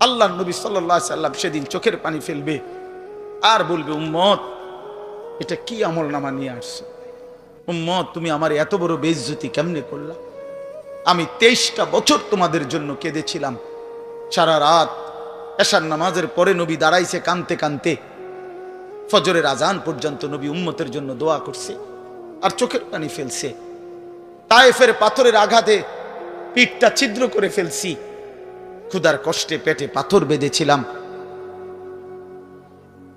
আল্লাহ নবী সাল্লাল্লাহু আলাইহি সাল্লাম সেদিন চোখের পানি ফেলবে আর বলবে, উম্মত এটা কি আমল নামা নিয়ে আসছে? উম্মত তুমি আমার এত বড় বেইজ্জতি কেমনে করলা? আমি 23টা বছর তোমাদের জন্য কেঁদেছিলাম। সারা রাত এশার নামাজের পরে নবী দাঁড়াইছে কানতে কানতে, ফজরের আজান পর্যন্ত নবী উম্মতের জন্য দোয়া করছে আর চোখের পানি ফেলছে। তায়েফের পাথরের আঘাতে পিঠটা ছিদ্র করে ফেলছি, ক্ষুধার কষ্টে পেটে পাথর বেঁধেছিলাম।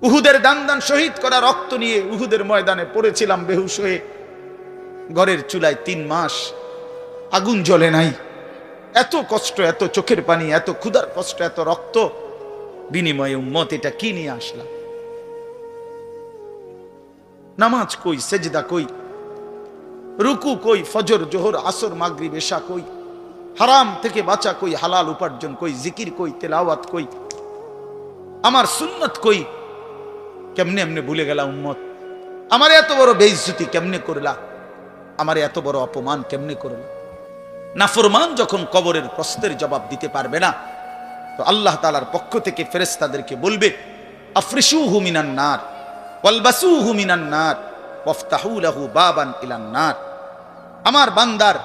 উহুদের দান দান শহীদ করা রক্ত নিয়ে উহুদের ময়দানে পড়েছিলাম বেহুশ হয়ে। ঘরের চুলায় 3 মাস আগুন জ্বলে নাই। এত কষ্ট, এত চোখের পানি, এত ক্ষুধার কষ্ট, এত রক্ত, বিনিময়ে উম্মত এটা কি নিয়ে আসলাম? নামাজ কই, সেজদা কই, রুকু কই, ফজর জোহর আসর মাগরিব এশা কই, হারাম থেকে বাঁচা কই, হালাল উপার্জন কই, জিকির কই, তেলাওয়াত কই, আমার সুন্নত কই? কেমনে এমনে ভুলে গেলা উম্মত? আমার এত বড় বেইজ্জতি কেমনে করলা? আমার এত বড় অপমান কেমনে করলা? নাফরমান যখন কবরের প্রশ্নের জবাব দিতে পারবে না, তো আল্লাহ তাআলার পক্ষ থেকে ফেরেশতাদেরকে বলবে, আফরিশুহু মিনান নার ওয়ালবাসুহু মিনান নার ওয়াফতাহু লাহু বাবান ইলান নার। আমার বান্দার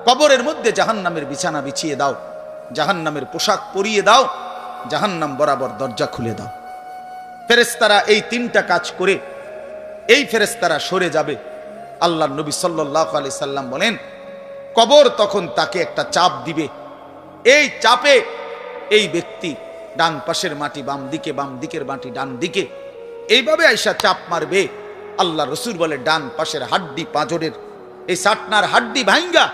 কবরের মধ্যে জাহান্নামের বিছানা বিছিয়ে দাও, জাহান্নামের পোশাক পরিয়ে দাও, জাহান্নাম বরাবর দরজা খুলে দাও। ফেরেশতারা এই 3টা কাজ করে এই ফেরেশতারা সরে যাবে। আল্লাহর নবী সাল্লাল্লাহু আলাইহি সাল্লাম বলেন, কবর তখন তাকে একটা চাপ দিবে। এই চাপে এই ব্যক্তি ডান পাশের মাটি বাম দিকে, বাম দিকের মাটি ডান দিকে, এইভাবে আইসা চাপ মারবে। আল্লাহ রসুল বলে, ডান পাশের হাড্ডি পাঁজরের এই সাটনার হাড্ডি ভাঙ্গা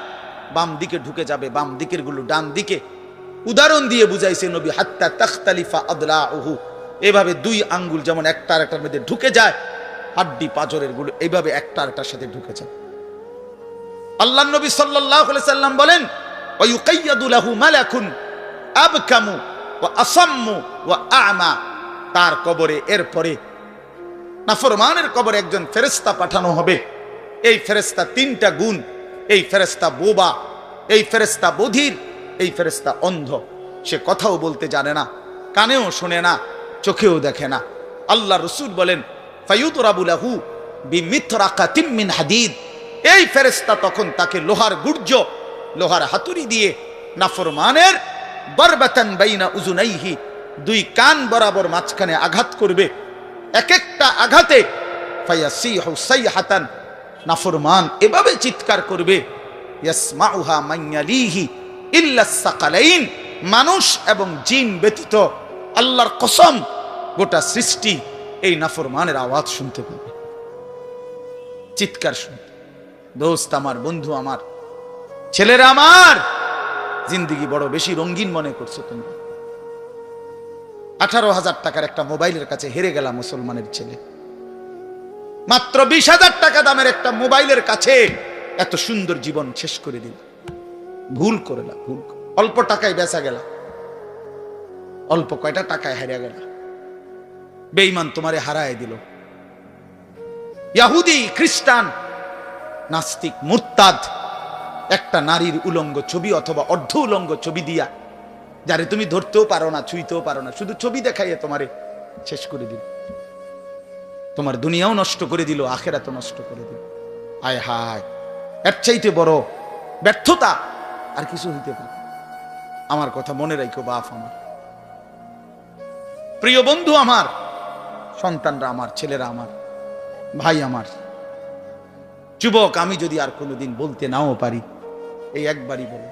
বাম দিকে ঢুকে যাবে, বাম দিকের গুলো ডান দিকে। উদাহরণ দিয়ে বুঝাইছে নবী, হাত্তা তাখতালিফা আদলাউহু, এভাবে 2 আঙ্গুল যেমন একটা আরেকটার মধ্যে ঢুকে যায়, হাড্ডি পাঁজরের গুলো এইভাবে একটা আরেকটার সাথে ঢুকে যায়। আল্লাহ নবী সাল্লাল্লাহু আলাইহি সাল্লাম বলেন, ওয়া ইউকাইয়াদু লাহু মালাকুন আবকামু ওয়া আসাম্মু ওয়া আ'মা। তার কবরে এরপরে নাফরমানের কবরে একজন ফেরেশতা পাঠানো হবে। এই ফেরেশতা 3টা গুণ, এই ফেরেশতা বোবা, এই ফেরেশতা বধির, এই ফেরেশতা অন্ধ। সে কথাও বলতে জানে না, কানেও শোনে না, চোখেও দেখে না। আল্লাহ রাসূল বলেন, ফায়ুদরাবু লাহু বিমিথরাকাতিম মিন হাদিদ। এই ফেরেশতা তখন তাকে লোহার গুর্জ, লোহার হাতুড়ি দিয়ে নাফরমানের বরবাতান বাইনা উযুনাইহি, 2 কান বরাবর মাঝখানে আঘাত করবে। এক একটা আঘাতে ফায়াসিহু সাইহাতান, নাফরমান এভাবে চিৎকার করবে, ইয়াসমাউহা মান ইয়ালিহি ইল্লা সাকালাইন, মানুষ এবং জিন ব্যতীত আল্লাহর কসম গোটা সৃষ্টি এই নাফরমানের আওয়াজ শুনতে পাবে, চিৎকার শুনতে। দোস্ত আমার, বন্ধু আমার, ছেলেরা আমার, জিন্দেগি বড় বেশি রঙিন মনে করছো তুমি। 18,000 টাকার একটা মোবাইলের কাছে হেরে গেল মুসলমানের ছেলে। মাত্র 20,000 টাকা দামের একটা মোবাইলের কাছে এত সুন্দর জীবন শেষ করে দিল। ভুল করলা, ভুল। অল্প টাকায় বেচা গেল, অল্প কয়টা টাকায় হারিয়ে গেল। বেঈমান তোমারে হারায় দিল। ইহুদি, খ্রিস্টান, নাস্তিক, মুরতাদ একটা নারীর উলঙ্গ ছবি অথবা অর্ধ উলঙ্গ ছবি দিয়া, যারে তুমি ধরতেও পারো না, ছুঁইতেও পারো না, শুধু ছবি দেখাইয়ে তোমারে শেষ করে দিল। তোমার দুনিয়াও নষ্ট করে দিল, আখিরাতও নষ্ট করে দিল। আয় হায়, এর চাইতে বড় ব্যর্থতা আর কিছু হইতে পারে? আমার কথা মনে রাখো বাপ আমার, প্রিয় বন্ধু আমার, সন্তানরা আমার, ছেলেরা আমার, ভাই আমার, যুবক, আমি যদি আর কোনোদিন বলতে নাও পারি, এই একবারই বলব,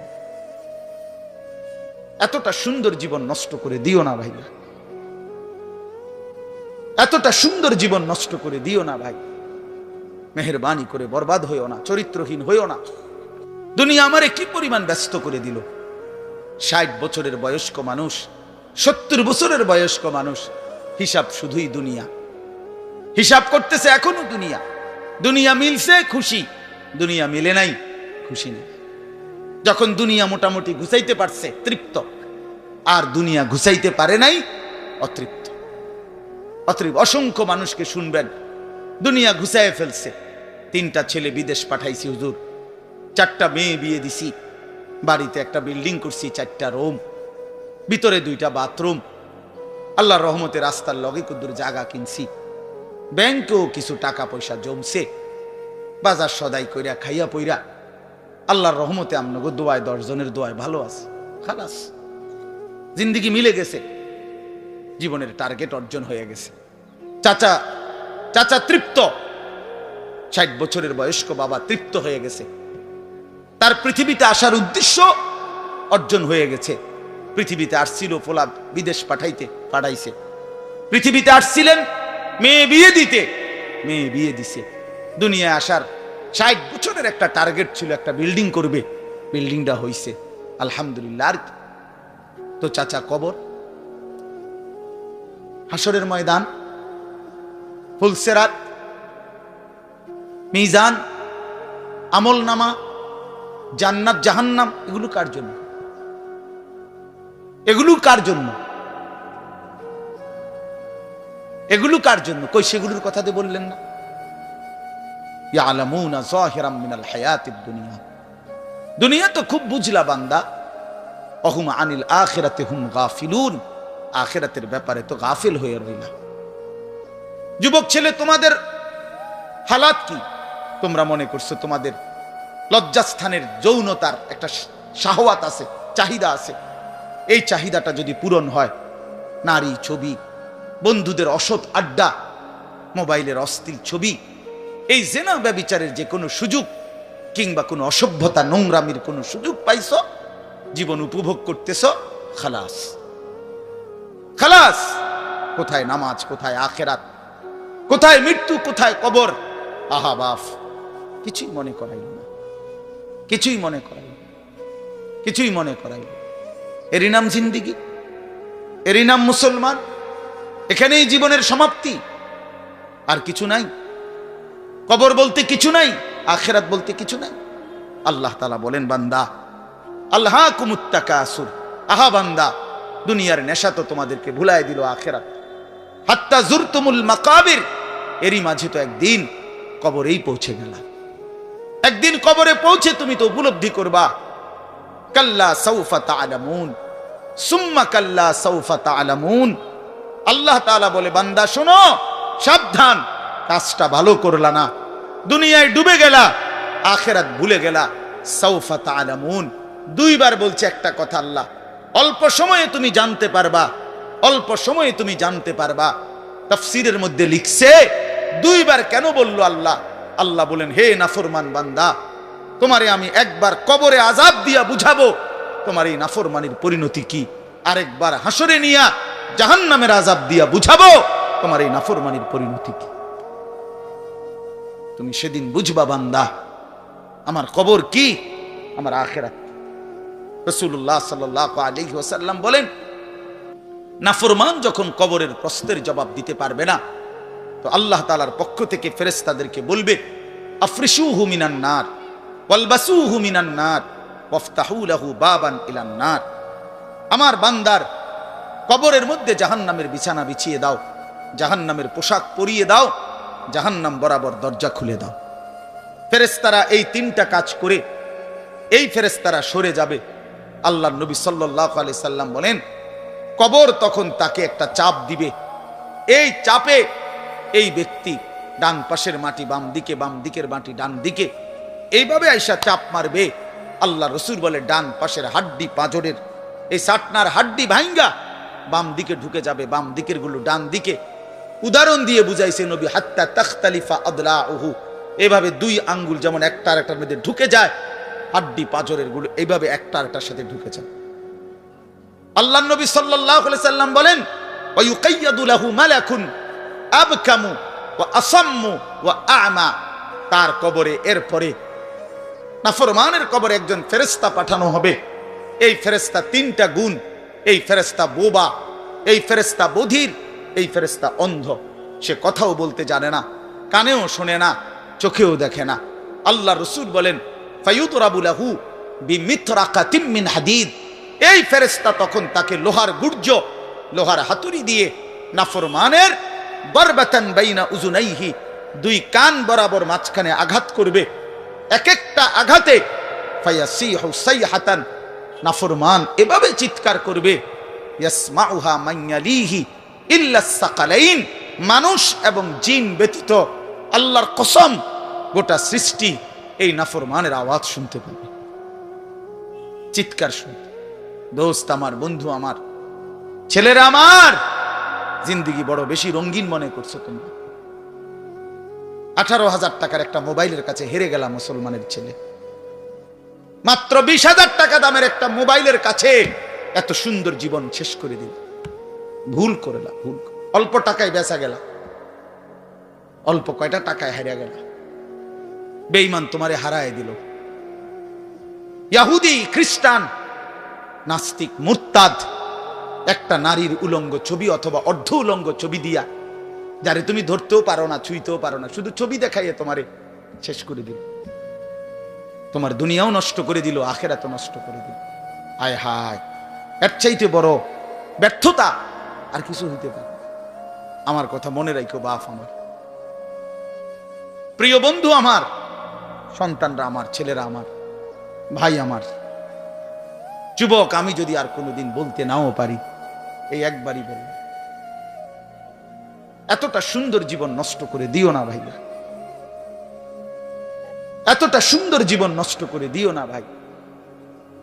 এতটা সুন্দর জীবন নষ্ট করে দিও না ভাই, এতটা সুন্দর জীবন নষ্ট করে দিও না ভাই। মেহেরবানি করে বরবাদ হইও না, চরিত্রহীন হইও না। দুনিয়া আমারে কি পরিমাণ ব্যস্ত করে দিল। 60 বছরের বয়স্ক মানুষ, 70 বছরের বয়স্ক মানুষ, হিসাব শুধুই দুনিয়া, হিসাব করতেছে এখনো দুনিয়া। দুনিয়া মিলছে খুশি, দুনিয়া মিলে নাই খুশি নেই। যখন দুনিয়া মোটামুটি ঘুষাইতে পারছে তৃপ্ত, আর দুনিয়া ঘুষাইতে পারে নাই অতৃপ্ত। অতএব অসংখ্য মানুষকে শুনবেন, দুনিয়া ঘুষায় ফেলছে। 3টা ছেলে বিদেশ পাঠাইছি হুজুর, 4টা মেয়ে বিয়ে দিছি, বাড়িতে একটা বিল্ডিং করছি, 4টা রুম, ভিতরে 2টা বাথরুম, আল্লাহর রহমতে রাস্তার লগে কুদ্দুর জায়গা কিনছি, ব্যাংকেও কিছু টাকা পয়সা জমছে, বাজার সদাই কইরা খাইয়া পইরা আল্লাহর রহমতে আমনগো দোয়ায় 10 জনের দোয়ায় ভালো আছে, খালাস জিন্দেগি মিলে গেছে, জীবনের টার্গেট অর্জন হয়ে গেছে। চাচা চাচা তৃপ্ত, 60 বছরের বয়স্ক বাবা তৃপ্ত হয়ে গেছে, তার পৃথিবীতে আসার উদ্দেশ্য অর্জন হয়ে গেছে। পৃথিবীতে আসছিল ফোলা বিদেশ পাঠাইছে, পৃথিবীতে আসছিলেন মেয়ে বিয়ে দিতে, মেয়ে বিয়ে দিছে। দুনিয়ায় আসার 60 বছরের একটা টার্গেট ছিল, একটা বিল্ডিং করবে, বিল্ডিংটা হইছে আলহামদুলিল্লাহ। আর তো চাচা কবর, হাসরের ময়দান, ফুলসেরাত, মিজান, আমল নামা, জান্নাত জাহান্নাম, এগুলো কার জন্য? এগুলো কার জন্য? এগুলো কার জন্য? কই সেগুলোর কথা দিয়ে বললেন না? ইয়ালামুনা যাহিরাম মিনাল হায়াতিদ দুনিয়া, দুনিয়া তো খুব বুঝলা বান্দা, অহুম আনিল আখিরাতি হুম গাফিলুন, আখিরাতের ব্যাপারে তো গাফিল হয়ে রইলা। যুবক ছেলে, তোমাদের হালাত কি? তোমরা মনে করছো তোমাদের লজ্জাস্থানের যৌনতার একটা শাহওয়াত আছে, চাহিদা আছে, এই চাহিদাটা যদি পূরণ হয়, নারী, ছবি, বন্ধুদের অসৎ আড্ডা, মোবাইলের অশ্লীল ছবি, এই জেনা ব্যভিচারের যে কোনো সুযোগ কিংবা কোনো অসভ্যতা নোংরামির কোনো সুযোগ পাইছো, জীবন উপভোগ করতেছ, খালাস খালাস। কোথায় নামাজ, কোথায় আখেরাত, কোথায় মৃত্যু, কোথায় কবর? আহা বাফ, কিছুই মনে করাইল না, কিছুই মনে করাইল, কিছুই মনে করাইল। এরই নাম জিন্দিগি, এরই নাম মুসলমান। এখানেই জীবনের সমাপ্তি, আর কিছু নাই। কবর বলতে কিছু নাই, আখিরাত বলতে কিছু নাই। আল্লাহ তাআলা বলেন, বান্দা আল্লাহকুমুত তাকাসুর, আহা বান্দা, দুনিয়ার নেশা তো তোমাদেরকে ভুলায় দিল আখিরাত। হাত্তা জুরতুমুল মাকাবির, এরই মাঝে তো একদিন কবরেই পৌঁছে গেলা। একদিন কবরে পৌঁছে তুমি তো উপলব্ধি করবা, কাল্লা সাউফা তা'লামুন সুম্মা কাল্লা সাউফা তা'লামুন। আল্লাহ তাআলা বলে, বান্দা শোনো, সাবধান, কাজটা ভালো করলা না, দুনিয়ায় ডুবে গেলা, আখিরাত ভুলে গেলা। সাউফা তা'লামুন, 2 বার বলছে একটা কথা আল্লাহ, অল্প সময়ে তুমি জানতে পারবা, অল্প সময়ে তুমি জানতে পারবা। তাফসীরের মধ্যে লিখছে 2 বার কেন বলল আল্লাহ? আল্লাহ বলেন, হে নাফরমান বান্দা, তোমারে আমি একবার কবরে আযাব দিয়া বুঝাবো তোমার এই নাফরমানির পরিণতি কি, আরেকবার হাসরে নিয়া জাহান্নামের আযাব দিয়া বুঝাবো তোমার এই নাফরমানির পরিণতি কি। তুমি সেদিন বুঝবা বান্দা, আমার কবর কি, আমার আখিরাত। রাসূলুল্লাহ সাল্লাল্লাহু আলাইহি ওয়াসাল্লাম বলেন, নাফরমান যখন কবরের প্রশ্নের জবাব দিতে পারবে না, তো আল্লাহ তাআলার পক্ষ থেকে ফেরেশতাদেরকে বলবে, আফরিশুহু মিনান নার ওয়ালবাসুহু মিনান নার ওয়াফতাহু লাহু বাবান ইলান নার। আমার বান্দার কবরের মধ্যে জাহান্নামের বিছানা বিছিয়ে দাও, জাহান্নামের পোশাক পরিয়ে দাও, জাহান্নাম বরাবর দরজা খুলে দাও। ফেরেশতারা এই 3টা কাজ করে এই ফেরেশতারা সরে যাবে। আল্লাহর নবী সাল্লাল্লাহু আলাইহি সাল্লাম বলেন, কবর তখন তাকে একটা চাপ দিবে, এই চাপে এই ব্যক্তি ডান পাশের মাটি বাম দিকে, বাম দিকের মাটি ডান দিকে, এইভাবে আইসা চাপ মারবে। আল্লাহ রসুল বলে, ডান পাশের হাড্ডি পাঁজরের এই সাটনার হাড্ডি ভাঙ্গা বাম দিকে ঢুকে যাবে, বাম দিকের গুলো ডান দিকে। উদাহরণ দিয়ে বুঝাইছে নবী, হাত্তা তাখতালিফা আদলাউহু, এভাবে 2 আঙ্গুল যেমন একটা আরেকটার মধ্যে ঢুকে যায়, হাড্ডি পাঁজরের গুলো এইভাবে একটা আরেকটার সাথে ঢুকে যায়। আল্লাহ নবী সাল্লাল্লাহু আলাইহি সাল্লাম বলেন, ওয়া ইউকাইয়াদু লাহু মালাকুন আবকামু ওয়া আসাম্মু ওয়া আ'মা। তার কবরে এরপরে নাফরমানের কবরে একজন ফেরেশতা পাঠানো হবে। এই ফেরেশতা 3টা গুণ, এই ফেরেশতা বোবা, এই ফেরেশতা বধির, এই ফেরেশতা অন্ধ। সে কথাও বলতে জানে না, কানেও শোনে না, চোখেও দেখে না। আল্লাহ রাসূল বলেন, ফায়ুদরাবু লাহু বিমিতরাকাতিম মিন হাদিদ। এই ফেরেশতা তখন তাকে লোহার গুর্জ, লোহার হাতুড়ি দিয়ে নাফরমানের বরবাতান বাইনা উযুনাইহি, 2 কান বরাবর মাঝখানে আঘাত করবে। এক একটা আঘাতে ফায়াসিহু সাইহাতান, নাফরমান এভাবে চিৎকার করবে, ইয়াসমাউহা মান ইয়ালিহি ইল্লা সাকালাইন, মানুষ এবং জিন ব্যতীত আল্লাহর কসম গোটা সৃষ্টি এই নাফরমানের আওয়াজ শুনতে পাবে, চিৎকার শুনতে। দোস্ত আমার, বন্ধু আমার, ছেলেরা আমার, জিন্দেগি বড় বেশি রঙিন মনে করছো তোমরা। 18,000 টাকার একটা মোবাইলের কাছে হেরে গেল মুসলমানের ছেলে। মাত্র 20,000 টাকা দামের একটা মোবাইলের কাছে এত সুন্দর জীবন শেষ করে দিল। ভুল করলা, ভুল। অল্প টাকায় বেচা গেল, অল্প কয়টা টাকায় হারিয়ে গেল। বেঈমান তোমারে হারায় দিল। ইহুদি, খ্রিস্টান, নাস্তিক, মুরতাদ একটা নারীর উলঙ্গ ছবি অথবা অর্ধ উলঙ্গ ছবি দিয়া, যারে তুমি ধরতেও পারো না, ছুঁইতেও পারো না, শুধু ছবি দেখাইয়ে তোমারে শেষ করে দিল। তোমার দুনিয়াও নষ্ট করে দিল, আখেরাতও নষ্ট করে দিল। আয় হায়, এর চাইতে বড় ব্যর্থতা আর কিছু হইতে পারে? আমার কথা মনে রাখো বাপ আমার, প্রিয় বন্ধু আমার, সন্তানরা আমার, ছেলেরা আমার, ভাই আমার, যুবক, আমি যদি আর কোনোদিন বলতে নাও পারি, এই একবারই বলব, এতটা সুন্দর জীবন নষ্ট করে দিও না ভাইয়া, এতটা সুন্দর জীবন নষ্ট করে দিও না ভাই।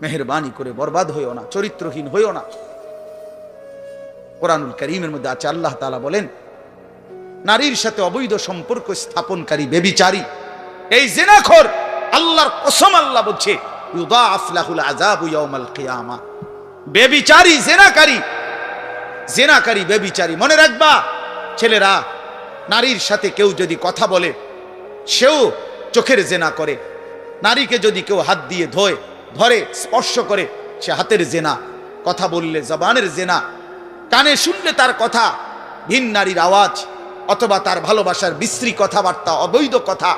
মেহেরবানি করে বরবাদ হইও না, চরিত্রহীন হইও না। কোরআনুল কারীমের মধ্যে আছে, আল্লাহ তাআলা বলেন, নারীর সাথে অবৈধ সম্পর্ক স্থাপনকারী ব্যভিচারী, এই জিনাখোর, আল্লাহর কসম আল্লাহ বলছে, ইউদাআফ লাহুল আযাবু ইয়াউমাল কিয়ামা। ব্যভিচারী, জিনাকারী, জিনাকারী, ব্যভিচারী। মনে রাখবা ছেলেরা, নারীর সাথে কেউ যদি কথা বলে, সেও চোখের জেনা করে। নারীকে যদি কেউ হাত দিয়ে ধরে, স্পর্শ করে, সে হাতের জেনা। কথা বললে জবানের জেনা, কানে শুনলে তার কথা ভিন নারীর আওয়াজ অথবা তার ভালোবাসার বিশ্রী কথাবার্তা, অবৈধ কথা,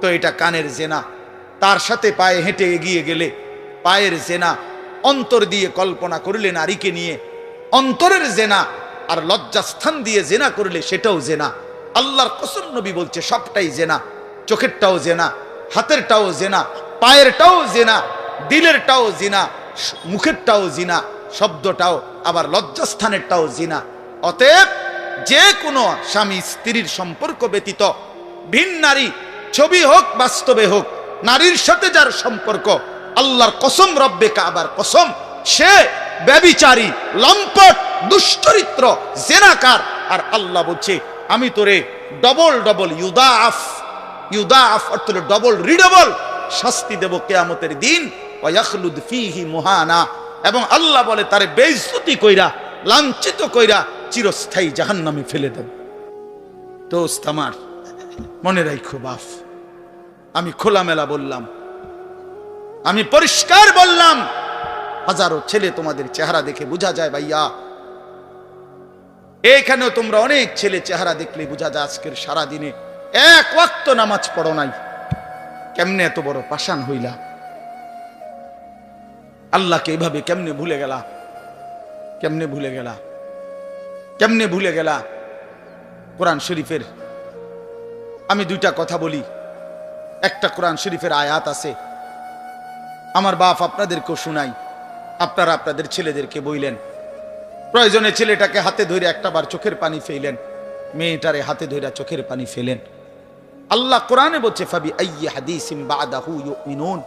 তো এটা কানের জেনা। তার সাথে পায়ে হেঁটে এগিয়ে গেলে পায়ের জেনা। অন্তর দিয়ে কল্পনা করলে নারীকে নিয়ে, অন্তরের জেনা। আর লজ্জাস্থান দিয়ে জেনা করলে সেটাও জেনা। আল্লাহর কসম, নবী বলছে সবটাই জেনা। চোখেরটাও জেনা, হাতেরটাও জেনা, পায়েরটাও জেনা, দিলেরটাও জিনা, মুখেরটাও জিনা, শব্দটাও, আবার লজ্জাস্থানেরটাও জিনা। অতএব যে কোনো স্বামী স্ত্রীর সম্পর্ক ব্যতীত ভিন নারী, ছবি হোক বাস্তবে হোক, নারীর সাথে যার সম্পর্ক, আল্লাহর কসম, রব্বে কাবার কসম, সে ব্যভিচারী, লম্পট, দুশ্চরিত্র, জেনাকার। আর আল্লাহ বলছে, আমি তোরে ডবল ডবল ইউদাআফ অর্থ হলো ডবল রিডবল শাস্তি দেব কিয়ামতের দিন। ওয়া ইয়াখলুদ ফীহি মুহানা, এবং আল্লাহ বলে তারে বেইজ্জতি কইরা, লাঞ্ছিত কইরা চিরস্থায়ী জাহান্নামে ফেলে দেব। দোস্ত আমার, মনে রাখো বাপ, আমি খোলামেলা বললাম, আমি পরিষ্কার বললাম। হাজারো ছেলে তোমাদের চেহারা দেখে বোঝা যায় ভাইয়া, এখানেও তোমরা অনেক ছেলে চেহারা দেখলে বোঝা যায় আজকের সারা দিনে এক ওয়াক্ত নামাজ পড়ো নাই। কেমনে এত বড় পাষাণ হইলা? আল্লাহকে এভাবে কেমনে ভুলে গেলা? কেমনে ভুলে গেলা? কেমনে ভুলে গেলা? কোরআন শরীফের আমি দুইটা কথা বলি। একটা কোরআন শরীফের আয়াত আছে, আমার বাপ আপনাদেরকেও শুনাই, আপনারা আপনাদের ছেলেদেরকে বইলেন। প্রয়োজনে ছেলেটাকে হাতে ধরে একটাবার চোখের পানি ফেলেন, মেয়েটারে হাতে ধরে চোখের পানি ফেলেন। আল্লাহ কোরআনে বলছে, ফাবি আইয়ি হাদিসিম বাদাহু ইউমিনুন।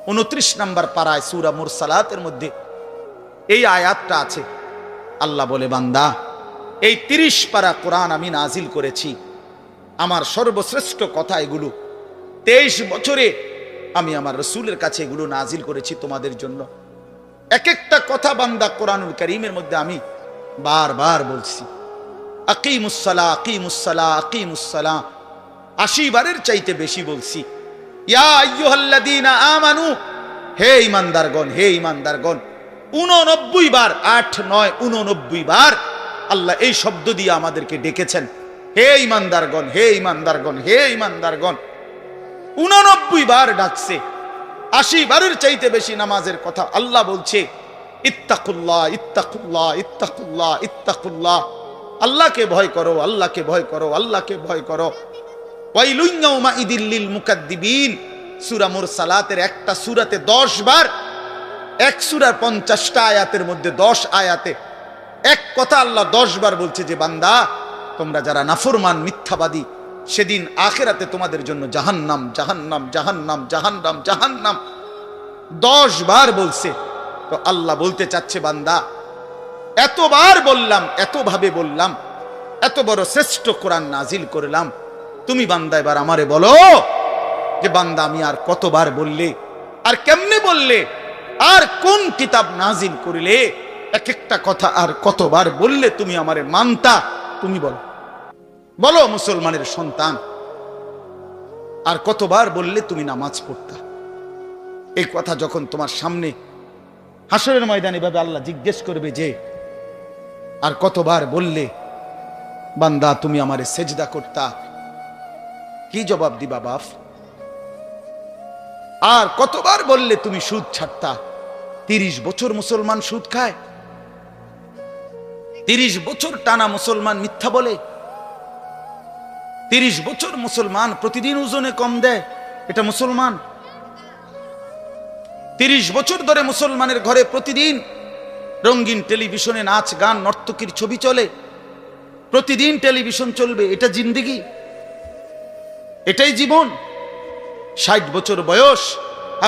29 নম্বর পারায় সূরা মুরসালাতের মধ্যে এই আয়াতটা আছে। আল্লাহ বলে, বান্দা, এই 30 পারা কোরআন আমি নাজিল করেছি, আমার সর্বশ্রেষ্ঠ কথা এগুলো। 23 বছরে আমি আমার রাসূলের কাছে এগুলো নাজিল করেছি তোমাদের জন্য। এক একটা কথা বান্দা কোরআনুল কারীমের মধ্যে আমি বারবার বলছি, আকিমুস সালাহ, আকিমুস সালাহ, আকিমুস সালাহ। 80 বারের চাইতে বেশি বলছি। ইয়া আইয়ুহাল্লাযীনা আমানু, হে ঈমানদারগণ, হে ঈমানদারগণ। 89 বার, 8, 9, 89 বার আল্লাহ এই শব্দ দিয়ে আমাদেরকে ডেকেছেন, হে ঈমানদারগণ, হে ঈমানদারগণ, হে ঈমানদারগণ। 89 বার ডাকছে। 80 বারের চাইতে বেশি নামাজের কথা আল্লাহ বলছে, ইত্তাকুল্লাহ, ইত্তাকুল্লাহ, ইত্তাকুল্লাহ, ইত্তাকুল্লাহ। আল্লাহকে ভয় করো, আল্লাহকে ভয় করো, আল্লাহকে ভয় করো। ওয়াইলুন ইয়াউমাইদিল লিল মুকাদ্দিবিন। সূরা মুরসালাতের একটা সূরাতে 10 বার, এক সূরার 50টা আয়াতের মধ্যে 10 আয়াতে এক কথা আল্লাহ 10 বার বলছে যে বান্দা তোমরা যারা নাফরমান মিথ্যাবাদী, সেদিন আখিরাতে তোমাদের জন্য জাহান্নাম জাহান্নাম জাহান্নাম জাহান্নাম জাহান্নাম 10 বার বলছে। তো আল্লাহ বলতে চাচ্ছে বান্দা এতবার বললাম, এতভাবে বললাম, এত বড় শ্রেষ্ঠ কোরআন নাজিল করলাম, তুমি বান্দা এবার আমারে বলো যে বান্দা আমি আর কতবার বললে, আর কেমনে বললে, আর কোন কিতাব নাজিল করিলে, এক একটা কথা আর কতবার বললে তুমি আমারে মানতা, তুমি বলো। বলো মুসলমানের সন্তান, আর কতবার বললে তুমি নামাজ পড়তা? এই কথা যখন তোমার সামনে হাসরের ময়দানে ভাবে আল্লাহ জিজ্ঞেস করবে যে আর কতবার বললে বান্দা তুমি আমারে সেজদা করতা, কি জবাব দিবা বাপ? আর কতবার বললে তুমি সুদ ছাড়তা? 30 বছর মুসলমান সুদ খায়, 30 বছর টানা মুসলমান মিথ্যা বলে, 30 বছর মুসলমান প্রতিদিন ওজনে কম দেয়, এটা মুসলমান? 30 বছর ধরে মুসলমানের ঘরে প্রতিদিন রঙিন টেলিভিশনে নাচ গান নর্তকীর ছবি চলে, প্রতিদিন টেলিভিশন চলবে, এটা জিন্দেগি? এটাই জীবন? 60 বছর বয়স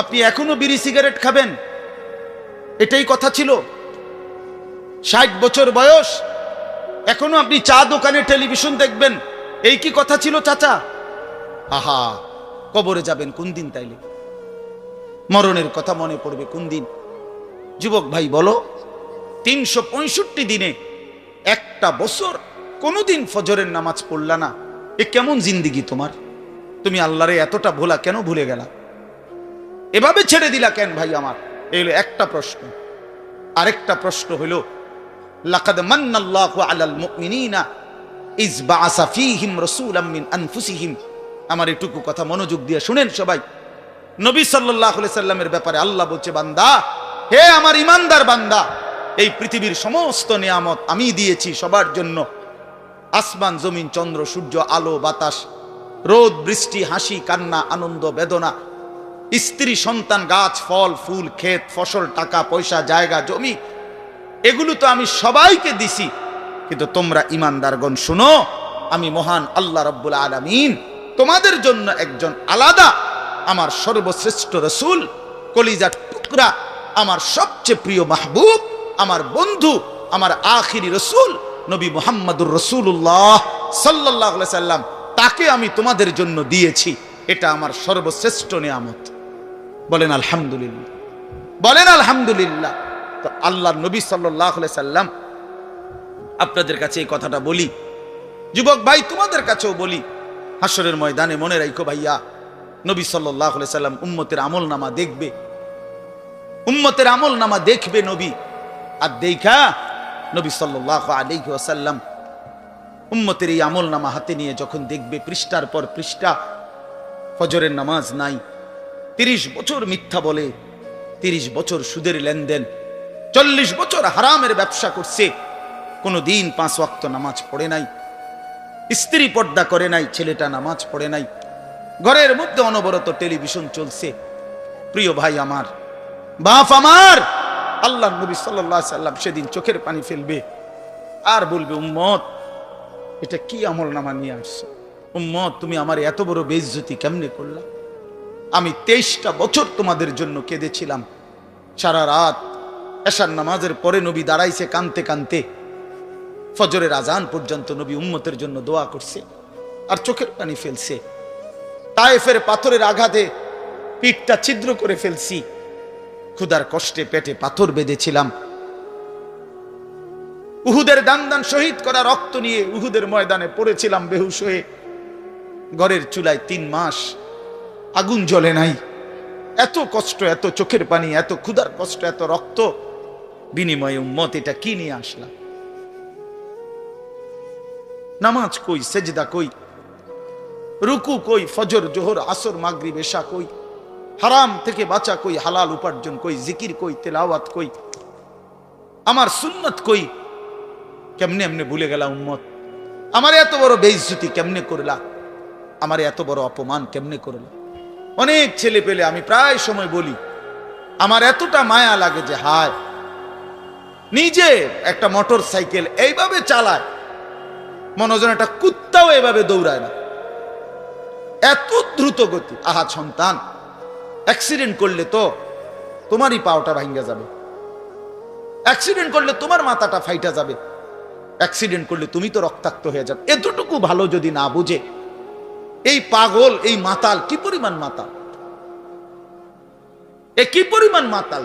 আপনি এখনো বিড়ি সিগারেট খাবেন, এটাই কথা ছিল? 60 বছর বয়স এখনো আপনি চা দোকানে টেলিভিশন দেখবেন, এই কি কথা ছিল চাচা? আহা, কবরে যাবেন কোন দিন? তাইলে মরণের কথা মনে পড়বে কোন দিন? যুবক ভাই বলো, 365 দিনে একটা বছর কোনদিন ফজরের নামাজ পড়লা না, এ কেমন জিন্দিগি তোমার? তুমি আল্লাহরে এতটা ভোলা কেন ভুলে গেলা? এভাবে ছেড়ে দিলা কেন ভাই আমার? এই হলো একটা প্রশ্ন। আরেকটা প্রশ্ন হলো লাকাদ মান্নাল্লাহু আলাল মুমিনিনা ইজ বাআসা ফীহিম রাসূলাম মিন আনফুসিহিম। আমার এটুকু কথা মনোযোগ দিয়ে শুনেন সবাই। নবী সাল্লাল্লাহু আলাইহি সাল্লামের ব্যাপারে আল্লাহ বলছে, বান্দা, হে আমার ইমানদার বান্দা, এই পৃথিবীর সমস্ত নিয়ামত আমি দিয়েছি সবার জন্য। আসমান জমিন চন্দ্র সূর্য আলো বাতাস, রোদ বৃষ্টি হাসি কান্না আনন্দ বেদনা, স্ত্রী সন্তান গাছ ফল ফুল ক্ষেত ফসল টাকা পয়সা জায়গা জমি, এগুলো তো আমি সবাইকে দিছি। কিন্তু তোমরা ইমানদারগণ শুনো, আমি মহান আল্লাহ রাব্বুল আলামিন তোমাদের জন্য একজন আলাদা আমার সর্বশ্রেষ্ঠ রাসূল, কলিজার টুকরা, আমার সবচেয়ে প্রিয় মাহবুব, আমার বন্ধু, আমার আখিরি রাসূল নবী মুহাম্মদুর রাসূলুল্লাহ সাল্লাল্লাহু আলাইহি সাল্লাম, তাকে আমি তোমাদের জন্য দিয়েছি। এটা আমার সর্বশ্রেষ্ঠ নিয়ামত। বলেন আলহামদুলিল্লাহ, বলেন আলহামদুলিল্লাহ। তো আল্লাহর নবী সাল্লাল্লাহু আলাইহি সাল্লাম, আপনাদের কাছে এই কথাটা বলি, যুবক ভাই তোমাদের কাছেও বলি, হাসরের ময়দানে মনে রাখো ভাইয়া, নবী সাল্লাল্লাহু আলাইহি সাল্লাম উম্মতের আমলনামা দেখবে, উম্মতের আমলনামা দেখবে নবী। আর দেখা নবী সাল্লাল্লাহু আলাইহি ওয়াসাল্লাম উম্মতের এই আমলনামা হাতে নিয়ে যখন দেখবে, পৃষ্ঠার পর পৃষ্ঠা ফজরের নামাজ নাই, 30 বছর মিথ্যা বলে, 30 বছর সুদের লেনদেন, 40 বছর হারামের ব্যবসা করছে, কোনদিন 5 ওয়াক্ত নামাজ পড়ে নাই, স্ত্রী পর্দা করে নাই, ছেলেটা নামাজ পড়ে নাই, ঘরের মধ্যে অনবরত টেলিভিশন চলছে। প্রিয় ভাই আমার, বাপ আমার, আল্লাহর নবী সাল্লাল্লাহু আলাইহি সাল্লাম সেদিন চোখের পানি ফেলবে আর বলবে, উম্মত এটা কি আমলনামা নিয়ে আসছে? উম্মত তুমি আমার এত বড় বেইজ্জতি কেমনে করলা? আমি 23টা বছর তোমাদের জন্য কেঁদেছিলাম, সারা রাত এশার নামাজের পরে নবী দাঁড়াইছে কানতে কানতে, ফজরের আজান পর্যন্ত নবী উম্মতের জন্য দোয়া করছে আর চোখের পানি ফেলছে। তায়েফের পাথরের আঘাতে পিঠটা ছিদ্র করে ফেলছি, ক্ষুধার কষ্টে পেটে পাথর বেঁধেছিলাম, উহুদের দান শহীদ করা রক্ত নিয়ে উহুদের ময়দানে পড়েছিলাম বেহুশ হয়ে, ঘরের চুলায় 3 মাস আগুন জ্বলে নাই। এত কষ্ট, এত চোখের পানি, এত ক্ষুধার কষ্ট, এত রক্ত, বিনিময়ে উম্মত এটা কি নিয়ে আসলাম? নামাজ কই, সেজদা কই, রুকু কই, ফজর জোহর আসর মাগরিব এশা কই, হারাম থেকে বাঁচা কই, হালাল উপার্জন কই, জিকির কই, তেলাওয়াত কই, আমার সুন্নত কই? কেমনে এমনে ভুলে গেলা উম্মত? আমার এত বড় বেইজ্জতি কেমনে করলা? আমার এত বড় অপমান কেমনে করলা? অনেক ছেলে পেলে আমি প্রায় সময় বলি, আমার এতটা মায়া লাগে যে হায়, নিজে একটা মোটর সাইকেল এইভাবে চালায়, মনে হয় একটা কুত্তাও এভাবে দৌড়ায় না, এত দ্রুত গতি। আহা সন্তান, অ্যাক্সিডেন্ট করলে তো তোমারই পাওটা ভাঙ্গা যাবে, অ্যাক্সিডেন্ট করলে তোমার মাথাটা ফাইটা যাবে, অ্যাক্সিডেন্ট করলে তুমি তো রক্তাক্ত হয়ে যাবে। এতটুকু ভালো যদি না বুঝে এই পাগল, এই মাতাল কি পরিমাণ মাতাল, এ কি পরিমাণ মাতাল।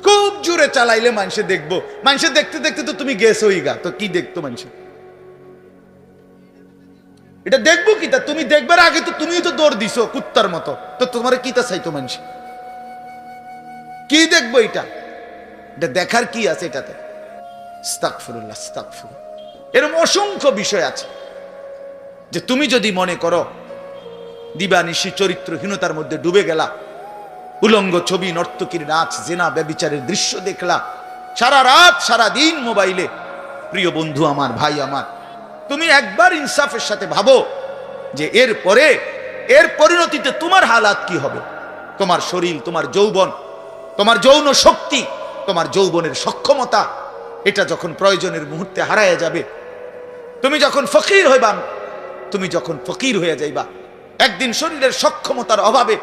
খুব জোরে চালাইলে মানুষে দেখবো, মানুষে দেখতে দেখতে তো তুমি গেছো গা, তো কি দেখতো মানুষে, এটা দেখবো কি? তা তুমি দেখবার আগে তো তুমিও তো দৌড় দিছো কুত্তার মতো, তো তোমার কি তা চাইতো মানুষ? কি দেখবো এটা? এটা দেখার কি আছে এটাতে? আস্তাগফিরুল্লাহ, আস্তাগফিরুল্লাহ। এরকম অসংখ্য বিষয় আছে যে তুমি যদি মনে করো দিবানিশি চরিত্রহীনতার মধ্যে ডুবে গেলা, উলঙ্গ ছবি, নর্তকীর নাচ, জেনা, ব্যভিচারের দৃশ্য দেখলা সারা রাত সারা দিন মোবাইলে, প্রিয় বন্ধু আমার, ভাই আমার, তুমি একবার ইনসাফের সাথে ভাবো যে এর পরিণতিতে তোমার হালাত কি হবে। তোমার শরীর, তোমার যৌবন, তোমার যৌন শক্তি, তোমার যৌবনের সক্ষমতা, এটা যখন প্রয়োজনের মুহূর্তে হারায় যাবে, তুমি যখন ফকির হইবা, তুমি যখন ফকির হয়ে যাইবা, একদিন শরীরের সক্ষমতার অভাবে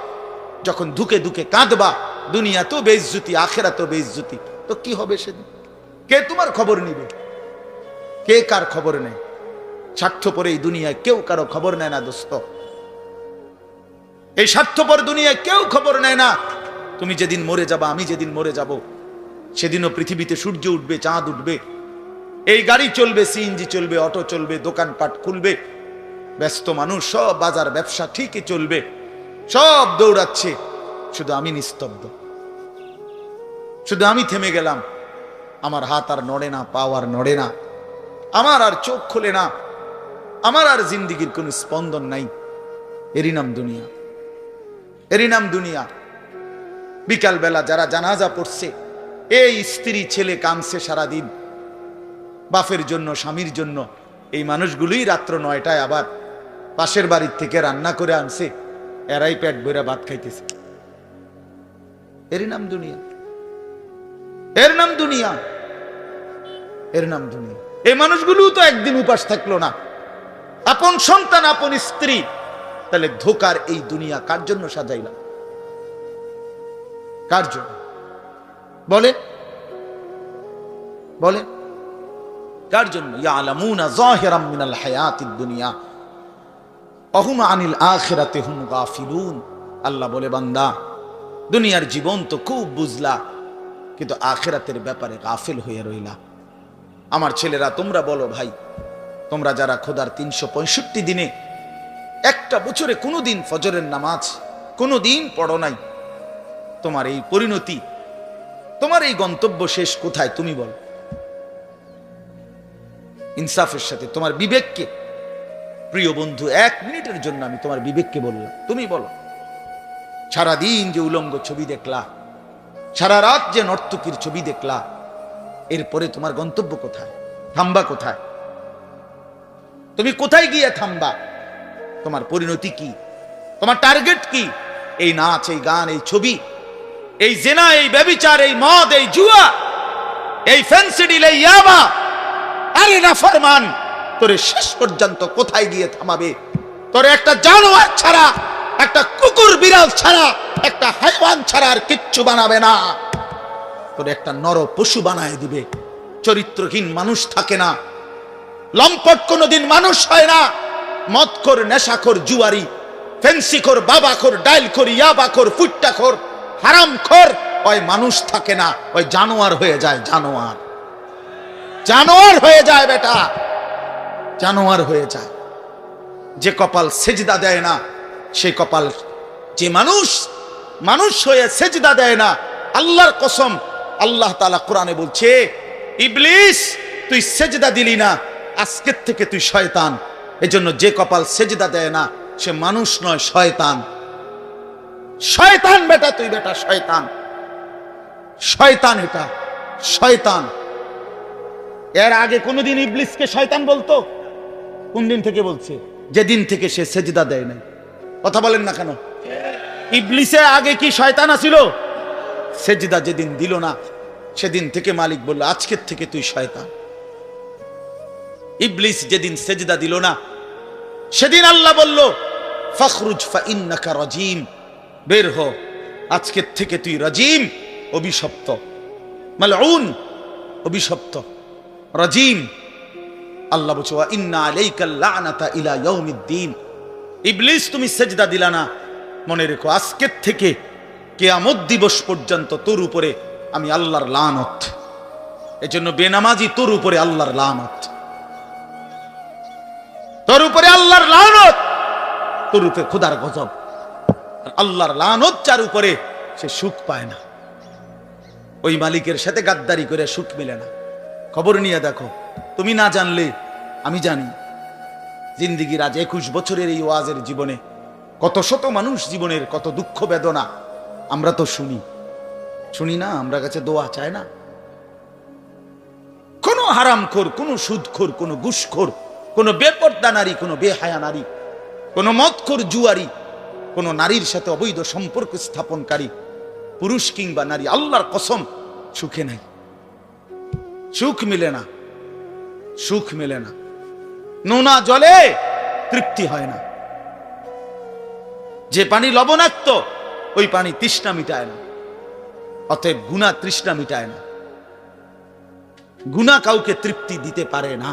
যখন ধুকে ধুকে কাঁদবা, দুনিয়া তো বেইজ্জতি, আখেরা তো বেইজ্জতি, তো কি হবে সেদিন? কে তোমার খবর নিবে? কে কার খবর নেয়? স্বার্থপর এই দুনিয়ায় কেউ কারো খবর নেয় না দোস্ত, এই স্বার্থপর দুনিয়ায় কেউ খবর নেয় না। তুমি যেদিন মরে যাবা, আমি যেদিন মরে যাব, সেদিনও পৃথিবীতে সূর্য উঠবে, চাঁদ উঠবে, এই গাড়ি চলবে, সিএনজি চলবে, অটো চলবে, দোকানপাট খুলবে, ব্যস্ত মানুষ সব বাজার ব্যবসা ঠিকই চলবে, সব দৌড়াচ্ছে, শুধু আমি নিস্তব্ধ, শুধু আমি থেমে গেলাম। আমার হাত আর নড়ে না, পা আর নড়ে না, আমার আর চোখ খোলে না, আমার আর জিন্দিগির কোন স্পন্দন নাই। এরই নাম দুনিয়া, এরই নাম দুনিয়া। বিকাল বেলা যারা জানাজা পড়ছে, এই স্ত্রী ছেলে কাঁদছে সারাদিন বাপের জন্য, স্বামীর জন্য, এই মানুষগুলোই রাত্র 9টায় আবার পাশের বাড়ির থেকে রান্না করে আনছে, এরাই পেট ভরে ভাত খাইতেছে। এরই নাম দুনিয়া, এর নাম দুনিয়া, এর নাম দুনিয়া। এই মানুষগুলো তো একদিন উপাস থাকলো না, আপন সন্তান, আপন স্ত্রী, তাহলে ধোকার এই দুনিয়া কার জন্য সাজাইলাম? কার জন্য বলে? বলে কার জন্য? ইয়ালামুনা যাহিরাম মিনাল হায়াতিদ দুনিয়া ওয়া হুম আনিল আখিরাতি হুম গাফিলুন। আল্লাহ বলে, বান্দা, দুনিয়ার জীবন তো খুব বুঝলা, কিন্তু আখিরাতের ব্যাপারে গাফিল হয়ে রইলা। আমার ছেলেরা, তোমরা বলো ভাই, তোমরা যারা খোদার 365 দিনে একটা বছরে কোনোদিন ফজরের নামাজ কোনোদিন পড়ো নাই, তোমার এই পরিণতি, তোমার এই গন্তব্য শেষ কোথায় তুমি বলো? ইনসাফের সাথে তোমার বিবেককে, প্রিয় বন্ধু, 1 মিনিটের জন্য আমি তোমার বিবেককে বললাম, তুমি বলো, সারাদিন যে উলঙ্গ ছবি দেখলা, সারা রাত যে নর্তকীর ছবি দেখলা, এরপরে তোমার গন্তব্য কোথায়? থামবা কোথায়? তুমি কোথায় গিয়ে থামবা? তোমার পরিণতি কি? তোমার টার্গেট কি? এই নাচ, এই গান, এই ছবি, এই জেনা, এই ব্যভিচার, এই মদ, এই জুয়া, এই ফেন্সিডিল, এই ইয়াবা, আরে নাফরমান, তোরে শেষ পর্যন্ত কোথায় গিয়ে থামাবে? তোরে একটা জানোয়ার ছাড়া, একটা কুকুর বিড়াল ছাড়া, একটা হাইওয়ান ছাড়া আর কিচ্ছু বানাবে না। তোরে একটা নর পশু বানায় দিবে। চরিত্রহীন মানুষ থাকে না, লম্পট কোনদিন মানুষ হয় না। মদখোর, নেশাখোর, জুয়ারি, ফেন্সিখোর, বাবাখোর, ডাইলখোর, ইয়াবাখোর, ফুট্টাখোর, হারামখোর, ওই মানুষ থাকে না, ওই জানোয়ার হয়ে যায়। জানোয়ার, জানোয়ার হয়ে যায় বেটা, জানোয়ার হয়ে যায়। যে কপাল সেজদা দেয় না, সে কপাল, যে মানুষ হয়ে সেজদা দেয় না, আল্লাহর কসম, আল্লাহ তাআলা কোরআনে বলছে, ইবলিস তুই সেজদা দিলি না, আজকের থেকে তুই শয়তান। এজন্য যে কপাল সেজদা দেয় না, সে মানুষ নয়, শয়তান। শয়তান বেটা, তুই বেটা শয়তান, শয়তান, এটা শয়তান। এর আগে কোনদিন ইবলিসকে শয়তান বলতো? কোন দিন থেকে বলছে? যেদিন থেকে সে সেজদা দেয় নাই। কথা বলেন না কেন? ইবলিসের আগে কি শয়তান আছিল? সেজদা যেদিন দিল না, সেদিন থেকে মালিক বলল, আজকের থেকে তুই শয়তান। ইবলিস যেদিন সেজদা দিল না, সেদিন আল্লাহ বলল, ফখরুজ ফাইন্নাকা রাজিম, বের হ, আজকের থেকে তুই রাজিম, অভিশপ্ত, মালউন, অভিশপ্ত, রাজিম। আল্লাহ বলছে, ওয়া ইন্না আলাইকাল লানাতা ইলা ইয়াউমিদ্দিন। ইবলিস তুমি সেজদা দিলা না, মনে রেখো আজকের থেকে কিয়ামত দিবস পর্যন্ত তোর উপরে আমি আল্লাহর লানত। এজন্য বেনামাজি তোর উপরে আল্লাহর লানত, তোর উপরে আল্লাহর লানত, তোর উপরে খোদার গজব। আল্লাহর লানত যার উপরে, সে সুখ পায় না। ওই মালিকের সাথে গাদ্দারি করে সুখ মিলে না। খবর নিয়ে দেখো, তুমি না জানলে আমি জানি। জিন্দিগির আজ 21 বছরের এই ওয়াজের জীবনে কত শত মানুষ জীবনের কত দুঃখ বেদনা আমরা তো শুনি না। আমরা কাছে দোয়া চায় না। কোন হারামখোর, কোন সুদখোর, কোন ঘুষখোর, কোন বেপর্দা নারী, কোন বেহায়া নারী, কোন মদখোর জুয়ারি, কোন নারীর সাথে অবৈধ সম্পর্ক স্থাপনকারী পুরুষ কিংবা নারী, আল্লাহর কসম সুখে নাই, সুখ মিলে না, সুখ মিলে না। নোনা জলে তৃপ্তি হয় না। যে পানি লবণাক্ত, ওই পানি তৃষ্ণা মিটায় না। অতএব গুনাহ তৃষ্ণা মিটায় না। গুনাহ কাউকে তৃপ্তি দিতে পারে না।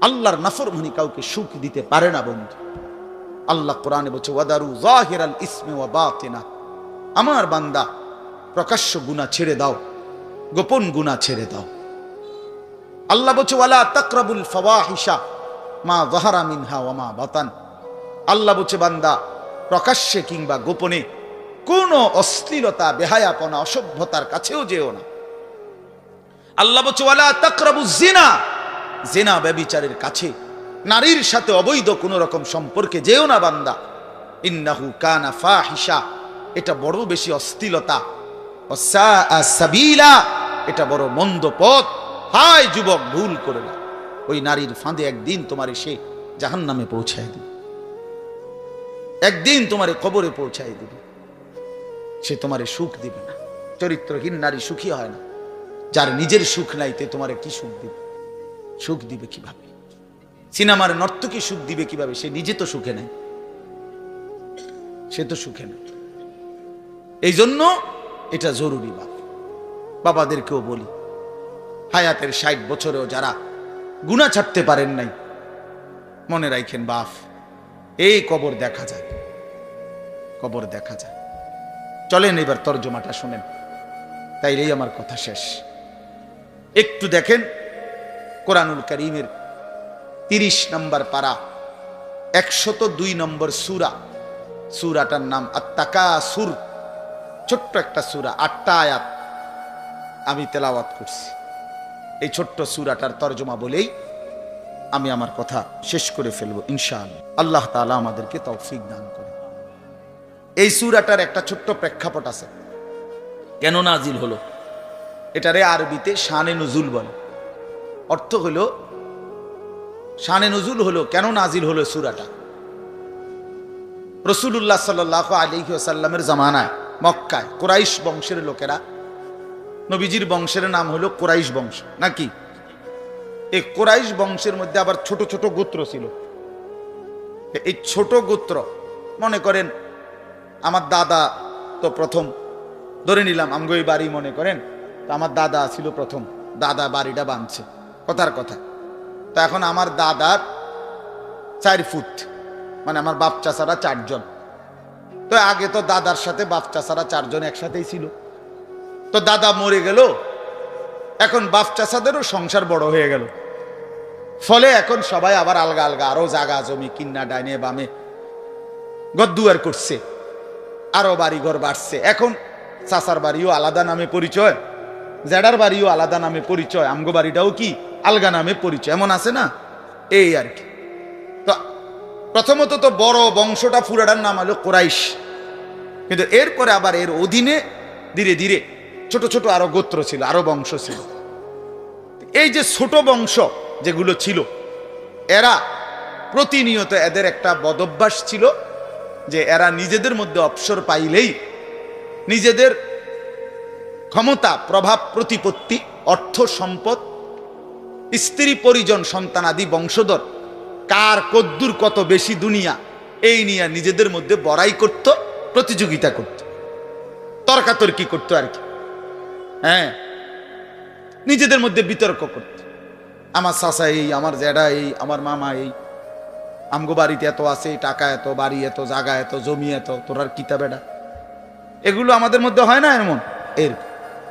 আল্লাহর নাফরমানি কাউকে সুখ দিতে পারে না বন্ধু। আল্লাহ কোরআনে বলছে, ওয়াদারু যাহিরাল ইসমি ওয়া বাতিনা। আমার বান্দা, প্রকাশ্য গুনাহ ছেড়ে দাও, গোপন গুনাহ ছেড়ে দাও। আল্লাহ বলছে, ওয়ালা তাকরাবুল ফাওয়াহিশা মা যাহারা মিনহা ওয়া মা বাতান। আল্লাহ বলছে, বান্দা প্রকাশ্যে কিংবা গোপনে কোন অশ্লীলতা, বেহায়াপনা, অসভ্যতার কাছেও যেও না। আল্লাহ বলছে, ওয়ালা তাকরাবুজ জিনা। জিনা, ব্যভিচারের কাছে, নারীর সাথে অবৈধ কোন রকম সম্পর্কে যেও না বান্দা। ইন্নাহু কানা ফাহিশা, এটা বড় বেশি অশ্লীলতা। ওয়াসাআ সাবিলা, এটা বড় মন্দ পথ। হায় যুবক, ভুল করে না। ওই নারীর ফাঁদে একদিন তোমার সে জাহান্নামে পৌঁছায় দিবে, একদিন তোমার কবরে পৌঁছায় দিবে। সে তোমারে সুখ দিবে না। চরিত্রহীন নারী সুখী হয় না। যার নিজের সুখ নাই, তে তোমারে কি সুখ দিবে? সুখ দিবে কিভাবে? সিনেমার নর্তকী সুখ দিবে কিভাবে? সে নিজে তো সুখে নাই, সে তো সুখে নাই। এই জন্য এটা জরুরি। বাবাদেরকেও বলি, হায়াতের 60 বছরেও যারা গুনাহ ছাড়তে পারেন নাই, মনে রাখেন বাপ, এই কবর দেখা যায়, কবর দেখা যায়। চলেন এবার তরজমাটা শুনেন, তাইলেই আমার কথা শেষ। একটু দেখেন কোরআনুল কারীমের 30 নম্বর পারা, 102 নম্বর সূরা। সূরাটার নাম আত-তাকাসুর। ছোট্ট একটা সূরা, 8টা আয়াত আমি তেলাওয়াত করছি। এই ছোট্ট সূরাটার তরজমা বলেই আমি আমার কথা শেষ করে ফেলবো ইনশাআল্লাহ। আল্লাহ তাআলা আমাদেরকে তৌফিক দান করে। এই সূরাটার একটা ছোট্ট প্রেক্ষাপট আছে, কেন নাজিল হলো। এটারে আরবিতে শানে নুজুল বলে। অর্থ হলো, শানে নুজুল হলো কেন নাজিল হলো সূরাটা। রাসূলুল্লাহ সাল্লাল্লাহু আলাইহি ওয়াসাল্লামের জামানায় মক্কায় কুরাইশ বংশের লোকেরা, নবীজির বংশের নাম হলো কুরাইশ বংশ নাকি। এই কুরাইশ বংশের মধ্যে আবার ছোট ছোট গোত্র ছিল। এই ছোট গোত্র, মনে করেন আমার দাদা তো প্রথম, ধরে নিলাম আমগো এই বাড়ি মনে করেন, তো আমার দাদা ছিল প্রথম, দাদা বাড়িটা বাঁধছে, কথার কথা। তো এখন আমার দাদার 4 ফুট, মানে আমার বাপ চাচারা 4 জন। তো আগে তো দাদার সাথে বাপ চাচারা 4 জন একসাথেই ছিল। তো দাদা মরে গেল, এখন বাপ চাচাদেরও সংসার বড় হয়ে গেল। ফলে এখন সবাই আবার আলগা আলগা আরো জায়গা জমি কিন্না ডাইনে বামে গদ্দুয়ার করছে, আরো বাড়ি ঘর বাড়ছে। এখন চাচার বাড়িও আলাদা নামে পরিচয়, জেডার বাড়িও আলাদা নামে পরিচয়, আমগো বাড়িটাও কি আলগা নামে পরিচয়, এমন আছে না, এই আর কি। তো প্রথমত তো বড় বংশটা পুরাটার নাম হলো কুরাইশ, কিন্তু এরপরে আবার এর অধীনে ধীরে ধীরে ছোট ছোট আরো গোত্র ছিল, আরো বংশ ছিল। এই যে ছোট বংশ যেগুলো ছিল, এরা প্রতিনিয়ত, এদের একটা বদভ্যাস ছিল যে এরা নিজেদের মধ্যে অবসর পাইলেই নিজেদের ক্ষমতা, প্রভাব, প্রতিপত্তি, অর্থ, সম্পদ, স্ত্রী, পরিজন, সন্তানাদি, বংশধর, কার কদ্দুর কত বেশি দুনিয়া, এই নিয়ে নিজেদের মধ্যে বড়াই করত, প্রতিযোগিতা করত, তর্কাতর্কি করত আর কি। হ্যাঁ, নিজেদের মধ্যে বিতর্ক করত। আমার চাচা এই, আমার জ্যাডা এই, আমার মামা এই, আমগো বাড়িতে এত আছে, টাকা এত, বাড়ি এত, জায়গা এত, জমি এত, তোরার কিতাব এটা। এগুলো আমাদের মধ্যে হয় না এমন? এর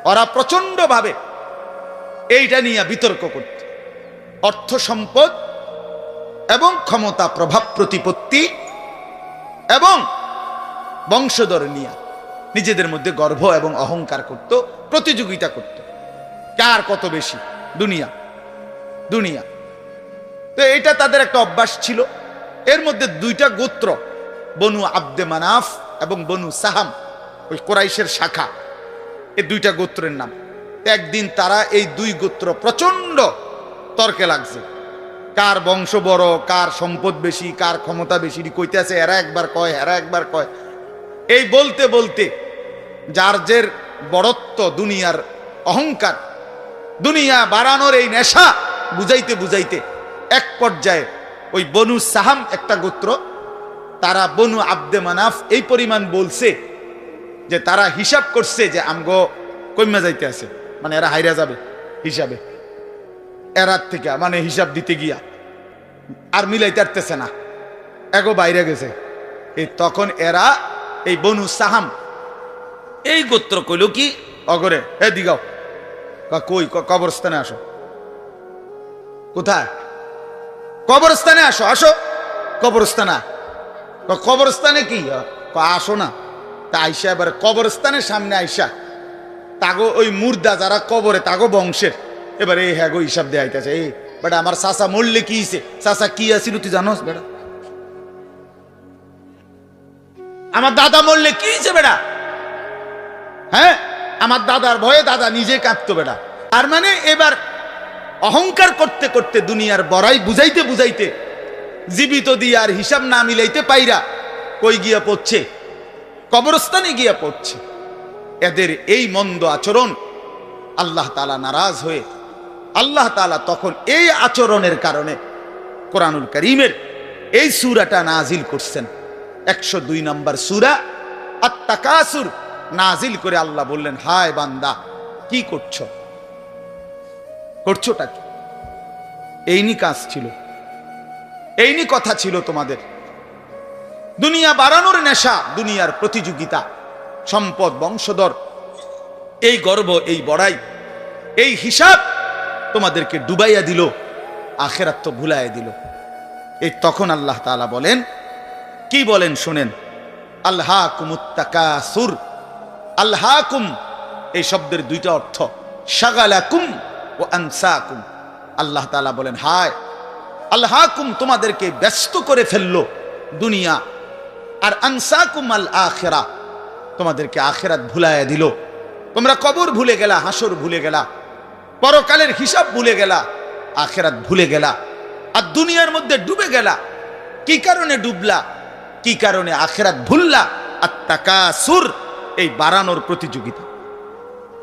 ওরা প্রচন্ড ভাবে এইটা নিয়ে বিতর্ক করত। অর্থ, সম্পদ এবং ক্ষমতা, প্রভাব, প্রতিপত্তি এবং বংশধর নিয়ে নিজেদের মধ্যে গর্ব এবং অহংকার করত, প্রতিযোগিতা করত, কার কত বেশি দুনিয়া। দুনিয়া তো এটা তাদের একটা অভ্যাস ছিল। এর মধ্যে দুইটা গোত্র, বনু আব্দে মানাফ এবং বনু সাহাম, ওই কোরাইশের শাখা, এই দুইটা গোত্রের নাম। একদিন তারা এই দুই গোত্র প্রচন্ড তর্কে লাগছে, কার বংশ বড়, কার সম্পদ বেশি, কার ক্ষমতা বেশি, কইতে আছে। এরা একবার কয়, এরা একবার কয়। এই বলতে বলতে যার জের বড়ত্ব, দুনিয়ার অহংকার, দুনিয়া বাড়ানোর এই নেশা বুঝাইতে বুঝাইতে এক পর্যায়ে ওই বনু সাহাম একটা গোত্র, তারা বনু আব্দে মানাফ এই পরিমাণ বলছে যে তারা হিসাব করছে যে আমগো কইমা যাইতে আছে, মানে এরা হাইরা যাবে হিসাবে, এরার থেকে মানে হিসাব দিতে গিয়া আর মিলাইতে পারতেছে না, এগো বাইরে গেছে। এই তখন এরা এই বনু সাহাম এই গোত্র কইল কি, অগরে এ দিগাও, কই, কবরস্থানে আসো। কোথায়? কবরস্থানে আসো। আসো কবরস্থানে। কবরস্থানে কি? আসো না। তা আইসা এবার কবরস্থানের সামনে আইসা তাগো ওই মুর্দা যারা কবরে, তাগো বংশের এবার এই হ্যাগো হিসাব দিয়ে আইতেছে। এই বেটা আমার চাচা মরলে কি হইছে, চাচা কি আছিল তুই জানোস বেটা? আমার দাদা মরলে কি হয়েছে বেটা? হ্যাঁ, আমার দাদার ভয়ে দাদা নিজে কাঁপতো বেটা। আর মানে এবার অহংকার করতে করতে দুনিয়ার বড়াই বুঝাইতে বুঝাইতে জীবিত দিয়ে আর হিসাব না মিলাইতে পাইরা কই গিয়া পড়ছে? কবরস্থানে গিয়া পড়ছে। এদের এই মন্দ আচরণ আল্লাহ তাআলা নারাজ হয়ে আল্লাহ তাআলা তখন এই আচরণের কারণে কোরআনুল কারীমের এই সূরাটা নাজিল করছেন। 102 নম্বর সূরা আত-তাকাসুর নাজিল করে আল্লাহ বললেন, হায় বান্দা কি করছো? করছোটা কি? এইনি কাজ ছিল, এইনি কথা ছিল তোমাদের। দুনিয়া বাড়ানোর নেশা, দুনিয়ার প্রতিযোগিতা, সম্পদ, বংশধর, এই গর্ব, এই বড়াই, এই হিসাব তোমাদেরকে ডুবাইয়া দিল, আখিরাত তো ভুলাইয়া দিল। এই তখন আল্লাহ তাআলা বলেন, কি বলেন শুনেন, আলহাকুমুত তাকাসুর। আলহাকুম এই শব্দের দুইটা অর্থ, শাগালাকুম ও আনসাকুম। আল্লাহ তাআলা বলেন, হায় আলহাকুম তোমাদেরকে ব্যস্ত করে ফেললো দুনিয়া, আর আনসাকুম আল আখিরা তোমাদেরকে আখিরাত ভুলাইয়া দিল। তোমরা কবর ভুলে গেলা, হাসর ভুলে গেলা, পরকালের হিসাব ভুলে গেলা, আখিরাত ভুলে গেলা, আর দুনিয়ার মধ্যে ডুবে গেলা। কি কারণে ডুবলা? কি কারণে আখিরাত ভুললা? আত-তাকাসুর এই বাড়ানোর প্রতিযোগিতা,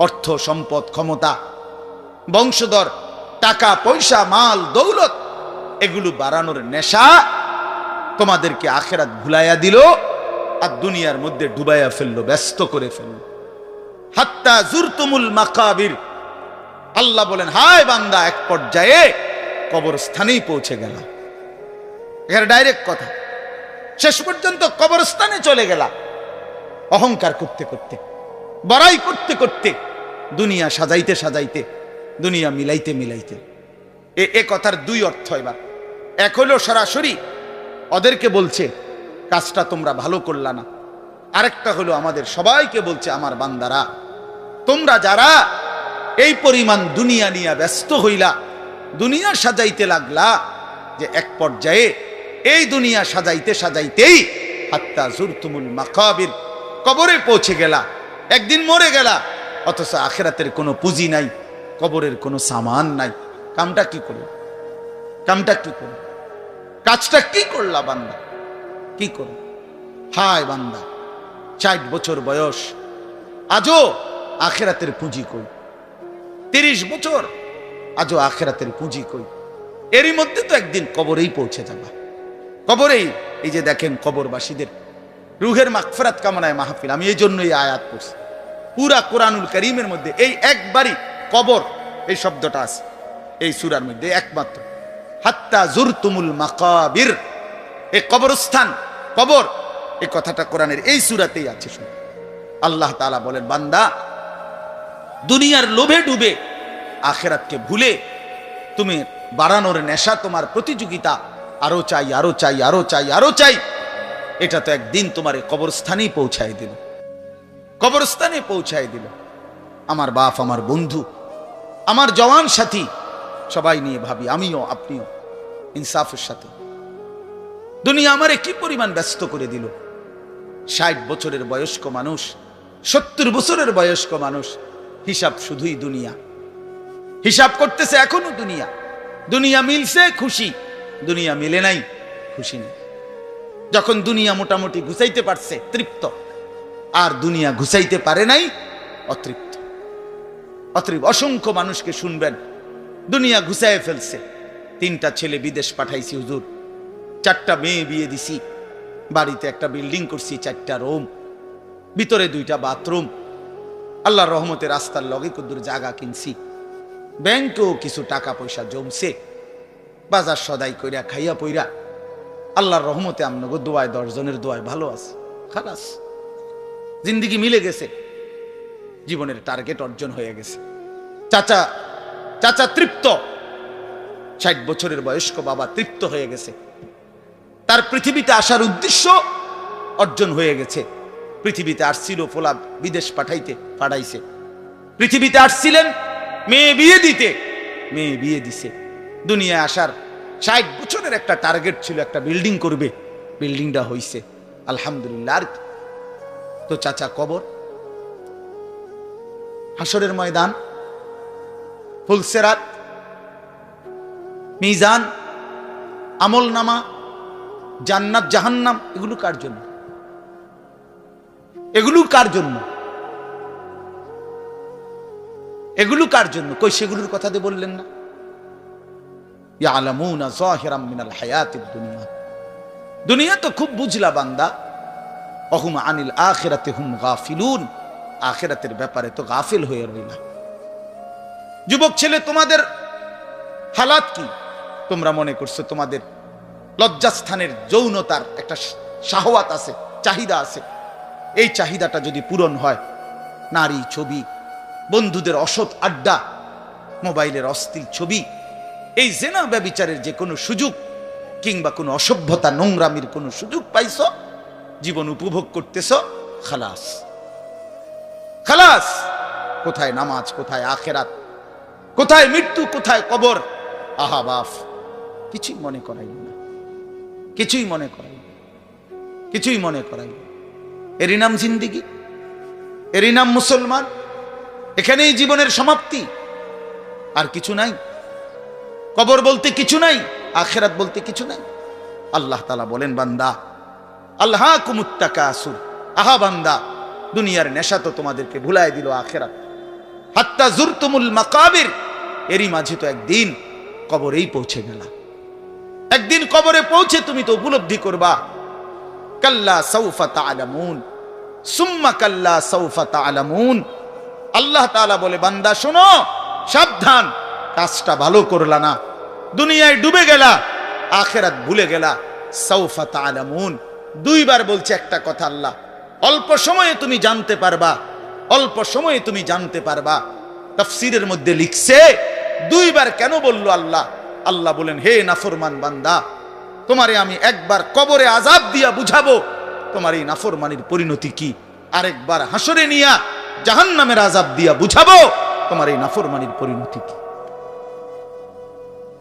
অর্থ, সম্পদ, ক্ষমতা, বংশধর, টাকা পয়সা, মাল দৌলত, এগুলো বাড়ানোর নেশা তোমাদেরকে আখিরাত ভুলাইয়া দিল আর দুনিয়ার মধ্যে ডুবাইয়া ফেললো, ব্যস্ত করে ফেললো। হাত্তা জুরতুমুল মাকাবির। আল্লাহ বলেন, হায় বান্দা এক পর্যায়ে কবরস্থানেই পৌঁছে গেল। এখানে ডাইরেক্ট কথা, শেষ পর্যন্ত কবরস্থানে চলে গেলা। অহংকার করতে করতে, বড়াই করতে করতে, দুনিয়া সাজাইতে সাজাইতে, দুনিয়া মিলাইতে মিলাইতে। এ কথার দুই অর্থ। এবার এক হলো সরাসরি ওদেরকে বলছে কাজটা তোমরা ভালো করলা না, আরেকটা হলো আমাদের সবাইকে বলছে, আমার বান্দারা তোমরা যারা এই পরিমাণ দুনিয়া নিয়ে ব্যস্ত হইলা, দুনিয়া সাজাইতে লাগলা, যে এক পর্যায়ে এই দুনিয়া সাজাইতে সাজাইতেই হাত্তা জুরতুমুল মাকাবির কবরে পৌঁছে গেলা, একদিন মরে গেলা, অথচ আখিরাতের কোনো পুঁজি নাই, কবরের কোনো সামান নাই। কামটা কি করল? কামটা কি করল? কাজটা কি করলা বান্দা? কি করল? হায় বান্দা, 60 বছর বয়স, আজও আখেরাতের পুঁজি কই? 30 বছর আজও আখেরাতের পুঁজি কই? এরই মধ্যে তো একদিন কবরেই পৌঁছে যাবা। কবরেই এই যে দেখেন কবরবাসীদের রুহের মাগফিরাত কামনায় মাহফিল, আমি এই জন্যই আয়াত পড়ছি। পুরা কোরআনুল কারীমের মধ্যে এই একবারই কবর এই শব্দটা আছে এই সূরার মধ্যে একমাত্র। হাত্তা জুরতুমুল মাকাবির, এই কবরস্থান, কবর, এই কথাটা কোরআনের এই সূরাতেই আছে। শুনুন, আল্লাহ তাআলা বলেন, বান্দা দুনিয়ার লোভে ডুবে আখিরাতকে ভুলে তুমি বাড়ানোর নেশা, তোমার প্রতিযোগিতা, আরো চাই আরো চাই আরো চাই আরো চাই, এটা তো একদিন তোমার এই কবরস্থানেই পৌঁছায় দিল, কবরস্থানে পৌঁছায় দিল। আমার বাপ, আমার বন্ধু, আমার জওয়ান সাথী, সবাই নিয়ে ভাবি, আমিও আপনিও ইনসাফের সাথে। দুনিয়া আমারে কি পরিমাণ ব্যস্ত করে দিল। 60 বছরের বয়স্ক মানুষ, 70 বছরের বয়স্ক মানুষ, হিসাব শুধুই দুনিয়া, হিসাব করতেছে এখনো দুনিয়া। দুনিয়া মিলছে খুশি, দুনিয়া মিলে নাই খুশি নেই। যখন দুনিয়া মোটামুটি ঘুষাইতে পারছে তৃপ্ত, আর দুনিয়া ঘুষাইতে পারে নাই অতৃপ্ত। অতৃপ্ত অসংখ্য মানুষকে শুনবেন দুনিয়া ঘুষায় ফেলছে। 3টা ছেলে বিদেশ পাঠাইছি হুজুর, 4টা মেয়ে বিয়ে দিছি, বাড়িতে একটা বিল্ডিং করছি, 4টা রুম, ভিতরে 2টা বাথরুম, আল্লাহর রহমতে রাস্তার লগে কদ্দুর জায়গা কিনছি, ব্যাংকেও কিছু টাকা পয়সা জমছে, বাজার সদাই কইরা খাইয়া পইরা আল্লাহর রহমতে আমনগো দোয়ায় 10 জনের দোয়ায় ভালো আছে, খালাস জিন্দিগি মিলে গেছে, জীবনের টার্গেট অর্জন হয়ে গেছে। চাচা চাচা তৃপ্ত, 60 বছরের বয়স্ক বাবা তৃপ্ত হয়ে গেছে, তার পৃথিবীতে আসার উদ্দেশ্য অর্জন হয়ে গেছে। পৃথিবীতে আসছিল ফোলা বিদেশ পাঠাইছে, পৃথিবীতে আসছিলেন মেয়ে বিয়ে দিতে, মেয়ে বিয়ে দিছে। দুনিয়ায় আসার 60 বছরের একটা টার্গেট ছিল, একটা বিল্ডিং করবে, বিল্ডিংটা হইছে আলহামদুলিল্লাহ। আর তো চাচা কবর, হাসরের ময়দান, ফুলসেরাত, মিজান, আমল নামা, জান্নাত জাহান্নাম, এগুলো কার জন্য? এগুলো কার জন্য? এগুলো কার জন্য? কই সেগুলোর কথা দিয়ে বললেন না? ইয়ালামুনা যাহিরাম মিনাল হায়াতিদ দুনিয়া, দুনিয়া তো খুব বুঝলা বান্দা, ওহুম আনিল আখিরাতি হুম গাফিলুন, আখিরাতের ব্যাপারে তো গাফিল হয়ে রইলা। যুবক ছেলে, তোমাদের হালাত কি? তোমরা মনে করছো তোমাদের লজ্জাস্থানের যৌনতার একটা শাহওয়াত আছে, চাহিদা আছে, এই চাহিদাটা যদি পূরণ হয়, নারী, ছবি, বন্ধুদের অসৎ আড্ডা, মোবাইলের অশ্লীল ছবি, এই জেনা ব্যভিচারের যে কোনো সুযোগ কিংবা কোনো অসভ্যতা নোংরামির কোনো সুযোগ পাইছো, জীবন উপভোগ করতেছো, খালাস খালাস। কোথায় নামাজ, কোথায় আখেরাত, কোথায় মৃত্যু, কোথায় কবর? আহা বাফ, কিছুই মনে করাই না, কিছুই মনে করাই না, কিছুই মনে করাই না। এরই নাম জিন্দিগি, এরই নাম মুসলমান। এখানেই জীবনের সমাপ্তি, আর কিছু নাই। কবর বলতে কিছু নাই, আখিরাত বলতে কিছু নাই। আল্লাহ তাআলা বলেন, বান্দা আল্লাহকুমুত তাকাসুর, আহা বান্দা দুনিয়ার নেশা তো তোমাদেরকে ভুলায় দিল আখিরাত। হাত্তা জুরতুমুল মাকাবির, এরই মাঝে তো একদিন কবরেই পৌঁছে গেলা। একদিন কবরে পৌঁছে তুমি তো উপলব্ধি করবা, কাল্লা সাউফা তা'লামুন সুম্মা কাল্লা সাউফা তা'লামুন। আল্লাহ তাআলা বলে, বান্দা শোনো, সাবধান, কাজটা ভালো করলা না, দুনিয়ায় ডুবে গেলা, আখিরাত ভুলে গেলা। সাউফা তা'লামুন, 2 বার বলছে একটা কথা আল্লাহ, অল্প সময়ে তুমি জানতে পারবা, অল্প সময়ে তুমি জানতে পারবা। তাফসীরের মধ্যে লিখছে 2 বার কেন বলল আল্লাহ? আল্লাহ বলেন, হে নাফরমান বান্দা, তোমারে আমি একবার কবরে আযাব দিয়া বুঝাবো তোমার এই নাফরমানির পরিণতি কি, আরেকবার হাসরে নিয়া জাহান্নামের আযাব দিয়া বুঝাবো তোমার এই নাফরমানির পরিণতি কি।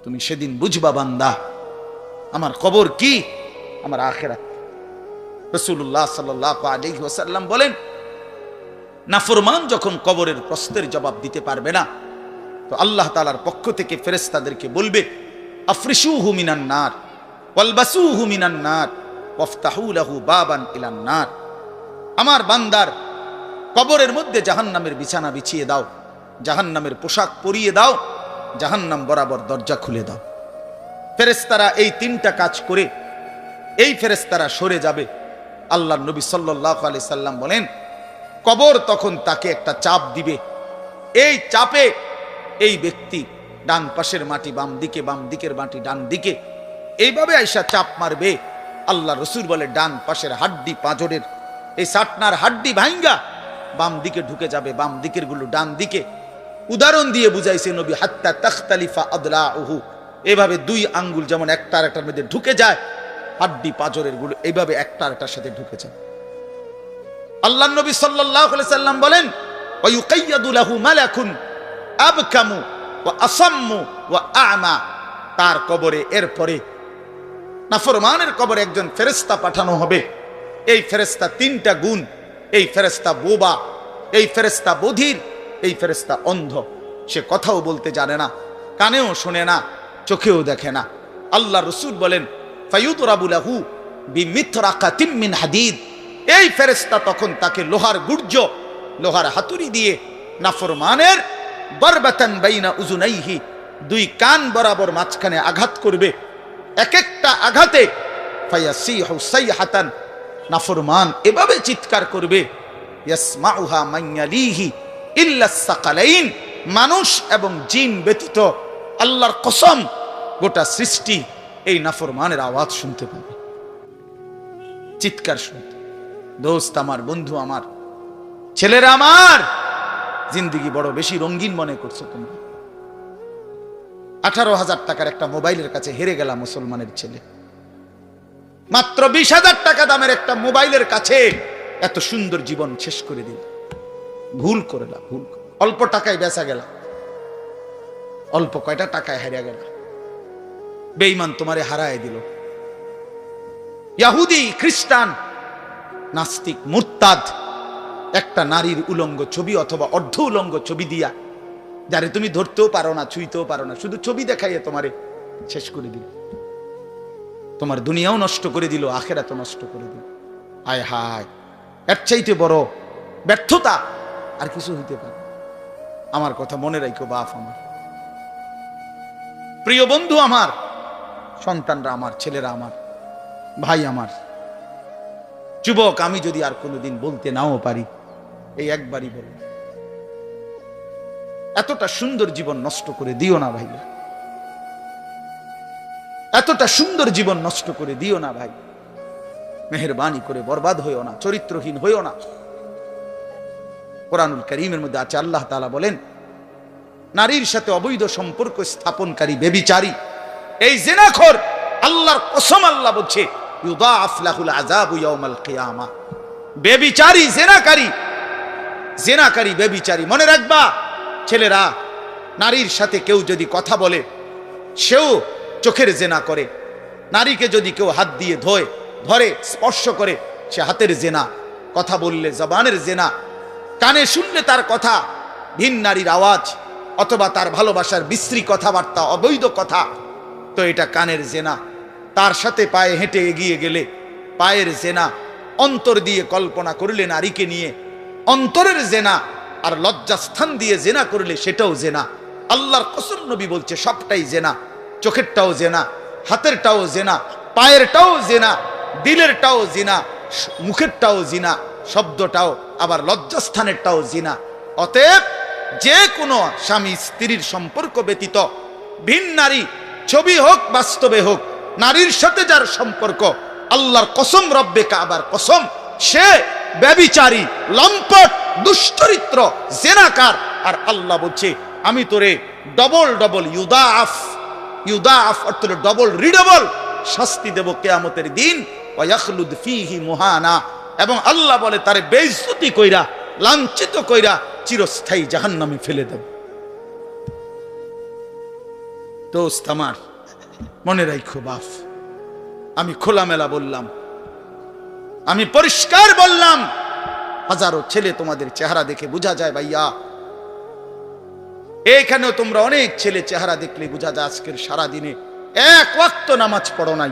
তুমি সেদিন বুঝবা বান্দা, আমার কবর কি, আমার আখিরাত। রাসূলুল্লাহ সাল্লাল্লাহু আলাইহি ওয়াসাল্লাম বলেন, নাফরমান যখন কবরের প্রশ্নের জবাব দিতে পারবে না, তো আল্লাহ তাআলার পক্ষ থেকে ফেরেশতাদেরকে বলবে, আফরিশুহু মিনান নার ওয়ালবাসুহু মিনান নার ওয়াফতাহু লাহু বাবান ইলান নার। আমার বান্দার কবরের মধ্যে জাহান্নামের বিছানা বিছিয়ে দাও, জাহান্নামের পোশাক পরিয়ে দাও, জাহান্নাম বরাবর দরজা খুলে দাও। ফেরেশতারা এই তিনটা কাজ করে এই ফেরেশতারা সরে যাবে। আল্লাহর নবী সাল্লাল্লাহু আলাইহি সাল্লাম বলেন, কবর তখন তাকে একটা চাপ দিবে। এই চাপে এই ব্যক্তি ডান পাশের মাটি বাম দিকে, বাম দিকের মাটি ডান দিকে, এইভাবে আইসা চাপ মারবে। আল্লাহ রসুল বলে ডান পাশের হাড্ডি পাঁজরের এই সাটনার হাড্ডি ভাঙ্গা বাম দিকে ঢুকে যাবে, বাম দিকের গুলো ডান দিকে। উদাহরণ দিয়ে বুঝাইছে নবী, হাত্তা তাখতালিফা আদলাউহু, এভাবে দুই আঙ্গুল যেমন একটা আরেকটার মধ্যে ঢুকে যায়, হাড্ডি পাঁজরের গুলো এইভাবে একটা আরেকটার সাথে ঢুকে যায়। আল্লাহ নবী সাল্লাল্লাহু আলাইহি সাল্লাম বলেন, ওয়া ইউকাইয়াদু লাহু মালাকুন আবকামু ওয়া আসাম্মু ওয়া আ'মা, তার কবরে এরপরে নাফরমানের কবরে একজন ফেরেশতা পাঠানো হবে। এই ফেরেশতা তিনটা গুণ, এই ফেরেশতা বোবা, এই ফেরেশতা বধির, এই ফেরেশতা অন্ধ। সে কথাও বলতে জানে না, কানেও শোনে না, চোখেও দেখে না। আল্লাহ রাসূল বলেন, ফায়ুদরাবু লাহু বিমিতরাকাতিম মিন হাদিদ, এই ফেরেশতা তখন তাকে লোহার গুর্জ, লোহার হাতুড়ি দিয়ে নাফরমানের বরবাতান বাইনা উজুনাইহি, দুই কান বরাবর মাঝখানে আঘাত করবে। এক একটা আঘাতে ফায়াসিহু সাইহাতান, নাফরমান এভাবে চিৎকার করবে, ইয়াসমাউহা মান ইয়ালিহি ইল্লা সাকালাইন, মানুষ এবং জিন ব্যতীত আল্লাহর কসম গোটা সৃষ্টি এই নাফরমানের আওয়াজ শুনতে পাবে, চিৎকার শুনতে। দোস্ত আমার, বন্ধু আমার, ছেলেরা আমার, জিন্দেগি বড় বেশি রঙিন মনে করছো তোমরা। 18,000 টাকার একটা মোবাইলের কাছে হেরে গেলাম মুসলমানের ছেলে। মাত্র 20,000 টাকা দামের একটা মোবাইলের কাছে এত সুন্দর জীবন শেষ করে দিল। ভুল করলাম, ভুল। অল্প টাকায় বেচা গেল, অল্প কয়টা টাকায় হারিয়ে গেল। বেঈমান তোমারে হারায় দিল। ইহুদি, খ্রিস্টান, নাস্তিক, মুরতাদ একটা নারীর উলঙ্গ ছবি অথবা অর্ধ উলঙ্গ ছবি দিয়া, যারে তুমি ধরতেও পারো না, ছুঁইতেও পারো না, শুধু ছবি দেখাইয়ে তোমারে শেষ করে দিল। তোমার দুনিয়াও নষ্ট করে দিল, আখিরাতও নষ্ট করে দিল। হায় হায়, এর চাইতে বড় ব্যর্থতা আর কিছু হইতে পারে। আমার কথা মনে রাখো বাপ আমার, প্রিয় বন্ধু আমার, সন্তানরা আমার, ছেলেরা আমার, ভাই আমার, যুবক, আমি যদি আর কোনোদিন বলতে নাও পারি, এই একবারই বলবো, এতটা সুন্দর জীবন নষ্ট করে দিও না ভাইয়া, এতটা সুন্দর জীবন নষ্ট করে দিও না ভাই। মেহেরবানি করে বরবাদ হইও না, চরিত্রহীন হইও না। কোরআনুল কারীমের মধ্যে আছে, আল্লাহ তাআলা বলেন, নারীর সাথে অবৈধ সম্পর্ক স্থাপনকারী বেবিচারী, এই জিনাখোর, আল্লাহর কসম আল্লাহ বলছে, ইউদাআফ লাহুল আযাবু ইয়াউমাল কিয়ামা। বেবিচারী, জিনাকারী, জিনাকারী, বেবিচারী। মনে রাখবা ছেলেরা, নারীর সাথে কেউ যদি কথা বলে, সেও চোখের জেনা করে। নারীকে যদি কেউ হাত দিয়ে ধরে, স্পর্শ করে, সে হাতের জেনা। কথা বললে জবানের জেনা, কানে শুনলে তার কথা ভিন নারীর আওয়াজ অথবা তার ভালোবাসার বিশ্রী কথাবার্তা, অবৈধ কথা, তো এটা কানের জেনা। তার সাথে পায়ে হেঁটে এগিয়ে গেলে পায়ের জেনা। অন্তর দিয়ে কল্পনা করলে নারীকে নিয়ে, অন্তরের জেনা। আর লজ্জাস্থান দিয়ে জেনা করলে সেটাও জেনা। আল্লাহর কসম, নবী বলছে সবটাই জেনা। চোখেরটাও জেনা, হাতেরটাও জেনা, পায়েরটাও জেনা, দিলেরটাও জিনা, মুখেরটাও জিনা, শব্দটাও, আবার লজ্জাস্থানেরটাও জিনা। অতএব যে কোনো স্বামী স্ত্রীর সম্পর্ক ব্যতীত ভিন নারী, ছবি হোক বাস্তবে হোক, নারীর সাথে যার সম্পর্ক, আল্লাহর কসম, রব্বে কাবার কসম, সে ব্যভিচারী, লম্পট, দুশ্চরিত্র, জেনাকার। আর আল্লাহ বলছে, আমি তোরে ডবল ডবল ইউদাআফ, ইউদাআফ অর্থ ডবল রিডবল শাস্তি দেব কিয়ামতের দিন। ওয়া ইয়াখলুদ ফীহি মুহানা, এবং আল্লাহ বলে তারে বেইজ্জতি কইরা, লাঞ্ছিত কইরা চিরস্থায়ী জাহান্নামে ফেলে দেব। দোস্ত আমার, মনে রাখো বাপ, আমি খোলামেলা বললাম, আমি পরিষ্কার বললাম। হাজারো ছেলে তোমাদের চেহারা দেখে বোঝা যায় ভাইয়া, এখানেও তোমরা অনেক ছেলে চেহারা দেখলে বোঝা যায় আজকের সারা দিনে এক ওয়াক্ত নামাজ পড়ো নাই।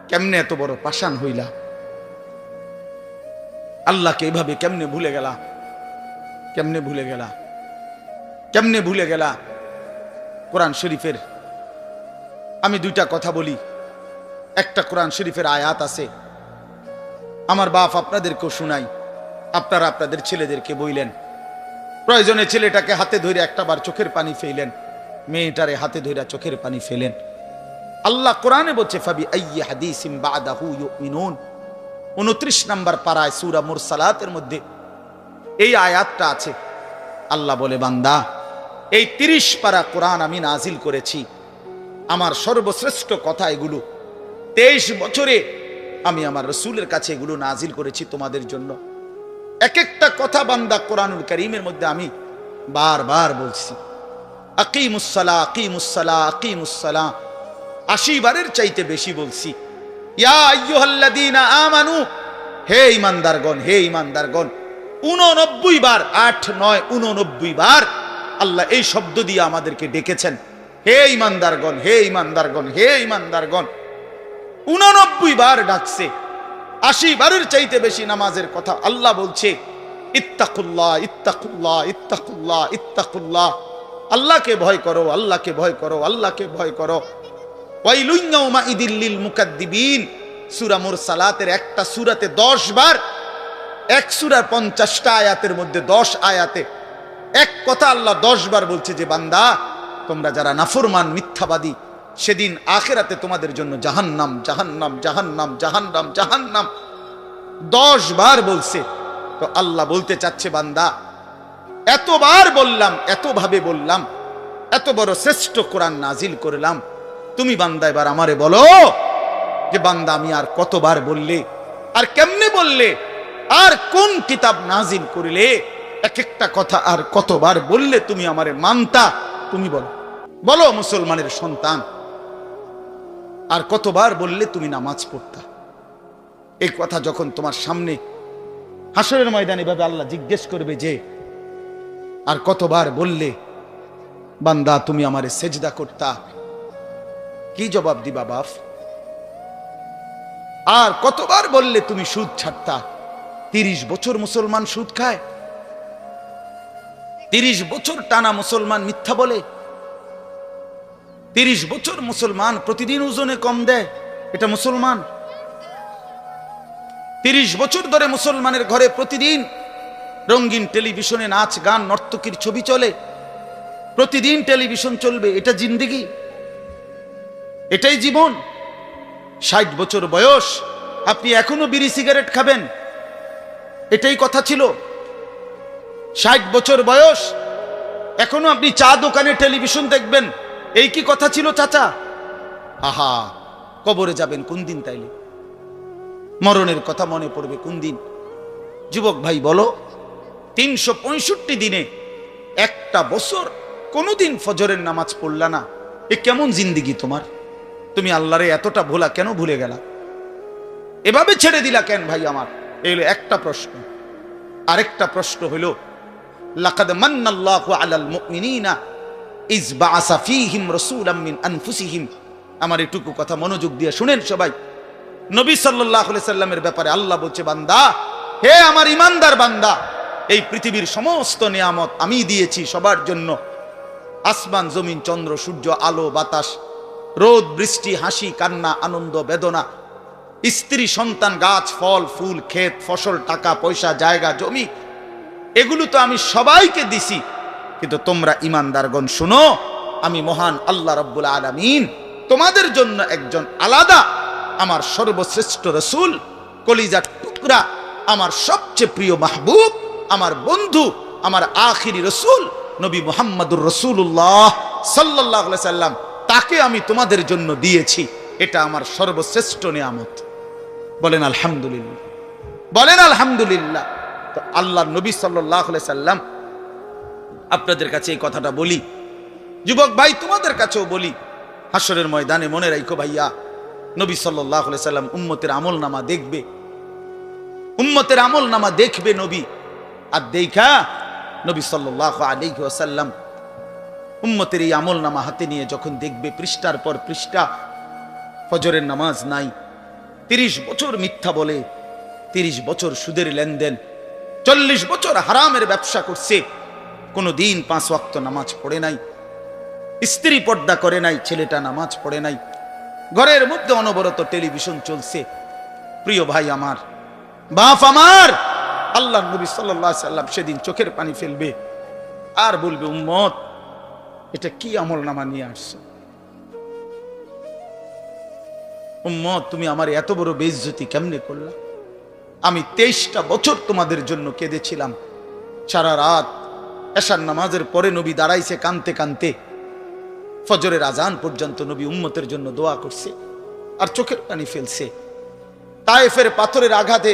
কেমনে এত বড় পাষাণ হইলা? আল্লাহকে এভাবে কেমনে ভুলে গেলা? কেমনে ভুলে গেলা, কেমনে ভুলে গেলা? কোরআন শরীফের আমি দুইটা কথা বলি। একটা কোরআন শরীফের আয়াত আছে, আমার বাপ আপনাদেরকেও শুনাই, আপনারা আপনাদের ছেলেদেরকে বইলেন। প্রয়োজনে ছেলেটাকে হাতে ধরে একটা বার চোখের পানি ফেলেন, মেয়েটারে হাতে ধরে চোখের পানি ফেলেন। আল্লাহ কোরআনে বলছে ফাবি আইয়ি হাদিসিম বাদাহু ইউমিনুন, 29 নম্বর পারায় সূরা মুরসালাতের মধ্যে এই আয়াতটা আছে। আল্লাহ বলে, বান্দা, এই 30 পারা কোরআন আমি নাজিল করেছি, আমার সর্বশ্রেষ্ঠ কথা এগুলো। 23 বছরে আমি আমার রাসূলের কাছে এগুলো নাজিল করেছি তোমাদের জন্য। এক একটা কথা বান্দা কোরআনুল কারীমের মধ্যে আমি বারবার বলছি, আকিমুস সালাহ, আকিমুস সালাহ, আকিমুস সালাহ, 80 বারের চাইতে বেশি বলছি। ইয়া আইয়ুহাল্লাযীনা আমানু, হে ঈমানদারগণ, হে ঈমানদারগণ, 89 বার, 8 9 89 বার আল্লাহ এই শব্দ দিয়ে আমাদেরকে ডেকেছেন। হে ঈমানদারগণ, হে ঈমানদারগণ, হে ঈমানদারগণ, 89 বার ডাকছে। 80 বারের চাইতে বেশি নামাজের কথা আল্লাহ বলছে, ইত্তাকুল্লাহ, ইত্তাকুল্লাহ, ইত্তাকুল্লাহ, ইত্তাকুল্লাহ, আল্লাহকে ভয় করো, আল্লাহকে ভয় করো, আল্লাহকে ভয় করো। ওয়াইলুন ইয়াউমাইদিল লিল মুকাদ্দিবিন, সূরা মুরসালাতের একটা সূরাতে 10 বার, এক সূরার 50টা আয়াতের মধ্যে 10 আয়াতে এক কথা আল্লাহ 10 বার বলছে যে বান্দা, তোমরা যারা নাফরমান মিথ্যাবাদী, সেদিন আখিরাতে তোমাদের জন্য জাহান্নাম, জাহান্নাম, জাহান্নাম, জাহান্নাম, জাহান্নাম 10 বার বলছে। তো আল্লাহ বলতে চাচ্ছে, বান্দা, এতবার বললাম, এতভাবে বললাম, এত বড় শ্রেষ্ঠ কোরআন নাজিল করলাম, তুমি বান্দা এবার আমারে বলো যে বান্দা আমি আর কতবার বললে, আর কেমনে বললে, আর কোন কিতাব নাজিল করিলে, এক একটা কথা আর কতবার বললে তুমি আমারে মানতা? তুমি বলো, বলো মুসলমানের সন্তান, আর কতবার বললে তুমি নামাজ পড়তা? এই কথা যখন তোমার সামনে হাসরের ময়দানে ভাবে আল্লাহ জিজ্ঞেস করবে যে আর কতবার বললে বান্দা তুমি আমারে সেজদা করতা, কি জবাব দিবা বাপ? আর কতবার বললে তুমি সুদ ছাড়তা? 30 বছর মুসলমান সুদ খায়, 30 বছর টানা মুসলমান মিথ্যা বলে, 30 বছর মুসলমান প্রতিদিন ওজনে কম দেয়, এটা মুসলমান? 30 বছর ধরে মুসলমানের ঘরে প্রতিদিন রঙিন টেলিভিশনে নাচ গান নর্তকীর ছবি চলে, প্রতিদিন টেলিভিশন চলবে, এটা জিন্দেগি? এটাই জীবন? 60 বছর বয়স আপনি এখনো বিড়ি সিগারেট খাবেন, এটাই কথা ছিল? 60 বছর বয়স এখনো আপনি চা দোকানে টেলিভিশন দেখবেন, এই কি কথা ছিল চাচা? আহা, কবরে যাবেন কোন দিন? তাইলে মরণের কথা মনে পড়বে কোন দিন? যুবক ভাই বলো, 365 দিনে একটা বছর কোনদিন ফজরের নামাজ পড়লা না, এ কেমন জিন্দেগি তোমার? তুমি আল্লাহরে এতটা ভোলা কেন ভুলে গেলা? এভাবে ছেড়ে দিলা কেন ভাই আমার? এই হলো একটা প্রশ্ন। আরেকটা প্রশ্ন হলো, লাকাদ মান্নাল্লাহু আলাল মুমিনিনা ইজ বাআসা ফীহিম রাসূলাম মিন আনফুসিহিম। আমার এটুকু কথা মনোযোগ দিয়ে শুনেন সবাই। নবী সাল্লাল্লাহু আলাইহি সাল্লামের ব্যাপারে আল্লাহ বলছে, বান্দা, হে আমার ইমানদার বান্দা, এই পৃথিবীর সমস্ত নিয়ামত আমি দিয়েছি সবার জন্য। আসমান জমিন চন্দ্র সূর্য আলো বাতাস, রোদ বৃষ্টি, হাসি কান্না, আনন্দ বেদনা, স্ত্রী সন্তান, গাছ ফল ফুল, ক্ষেত ফসল, টাকা পয়সা, জায়গা জমি, এগুলো তো আমি সবাইকে দিছি। কিন্তু তোমরা ইমানদারগণ শুনো, আমি মহান আল্লাহ রাব্বুল আলামিন তোমাদের জন্য একজন আলাদা আমার সর্বশ্রেষ্ঠ রাসূল, কলিজার টুকরা, আমার সবচেয়ে প্রিয় মাহবুব, আমার বন্ধু, আমার আখিরি রাসূল নবী মুহাম্মদুর রাসূলুল্লাহ সাল্লাল্লাহু আলাইহি সাল্লাম, তাকে আমি তোমাদের জন্য দিয়েছি। এটা আমার সর্বশ্রেষ্ঠ নিয়ামত। বলেন আলহামদুলিল্লাহ, বলেন আলহামদুলিল্লাহ। তো আল্লাহর নবী সাল্লাল্লাহু আলাইহি সাল্লাম, আপনাদের কাছে এই কথাটা বলি, যুবক ভাই তোমাদের কাছেও বলি, হাসরের ময়দানে মনে রাখো ভাইয়া, নবী সাল্লাল্লাহু আলাইহি সাল্লাম উম্মতের আমলনামা দেখবে, উম্মতের আমলনামা দেখবে নবী। আর দেখা নবী সাল্লাল্লাহু আলাইহি ওয়াসাল্লাম উম্মতের এই আমলনামা হাতে নিয়ে যখন দেখবে, পৃষ্ঠার পর পৃষ্ঠা ফজরের নামাজ নাই, 30 বছর মিথ্যা বলে, 30 বছর সুদের লেনদেন, 40 বছর হারামের ব্যবসা করছে, কোনো দিন 5 ওয়াক্ত নামাজ পড়ে নাই, স্ত্রী পর্দা করে নাই, ছেলেটা নামাজ পড়ে নাই, ঘরের মধ্যে অনবরত টেলিভিশন চলছে। প্রিয় ভাই আমার, বাপ আমার, আল্লাহর নবী সাল্লাল্লাহু আলাইহি সাল্লাম সেদিন চোখের পানি ফেলবে আর বলবে, উম্মত এটা কি আমলনামা নিয়ে আসছো? উম্মত তুমি আমার এত বড় বেইজ্জতি কেমনে করলা? আমি 23টা বছর তোমাদের জন্য কেঁদেছিলাম। সারা রাত এশার নামাজের পরে নবী দাঁড়াইছে কানতে কানতে, ফজরের আজান পর্যন্ত নবী উম্মতের জন্য দোয়া করছে আর চোখের পানি ফেলছে। তায়েফের পাথরের আঘাতে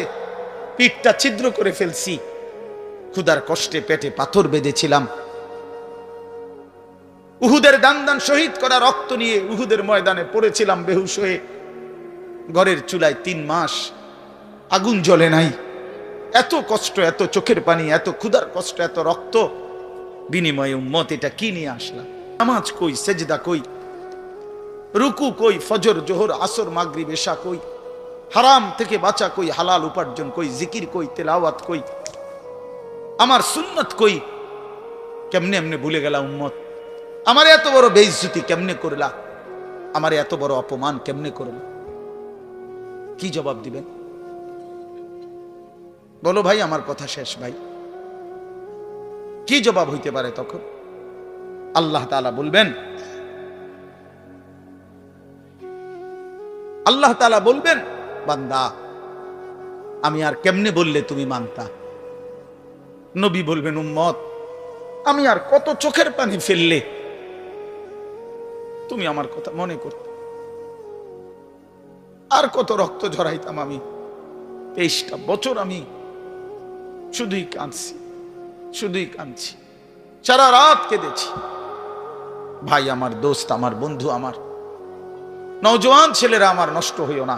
পিঠটা ছিদ্র করে ফেলছি, ক্ষুধার কষ্টে পেটে পাথর বেঁধেছিলাম। উহুদের দান শহীদ করা রক্ত নিয়ে উহুদের ময়দানে পড়েছিলাম বেহুশ হয়ে। ঘরের চুলায় 3 মাস আগুন জ্বলে নাই। এত কষ্ট, এত চোখের পানি, এত ক্ষুধার কষ্ট, এত রক্ত, বিনিময়ে উম্মত এটা কি নিয়ে আসলাম? নামাজ কই, সেজদা কই, রুকু কই, ফজর জোহর আসর মাগরিব এশা কই, হারাম থেকে বাঁচা কই, হালাল উপার্জন কই, জিকির কই, তেলাওয়াত কই, আমার সুন্নত কই? কেমনে এমনে ভুলে গেলা উম্মত? আমার এত বড় বেইজ্জতি কেমনে করলা? আমার এত বড় অপমান কেমনে করলা? কি জবাব দিবেন বলো ভাই? আমার কথা শেষ ভাই। কি জবাব হইতে পারে তখন? আল্লাহ তাআলা বলবেন, আল্লাহ তাআলা বলবেন, বান্দা আমি আর কেমনে বললে তুমি মানতা? নবী বলবেন, উম্মত আমি আর কত চোখের পানি ফেললে তুমি আমার কথা মনে করতে? আর কত রক্ত ঝরাইতাম আমি? 23টা বছর আমি শুধুই কাঁদছি, শুধুই কাঁদছি, সারা রাত কেঁদেছি। ভাই আমার, দোস্ত আমার, বন্ধু আমার, নওজোয়ান ছেলেরা আমার, নষ্ট হইও না,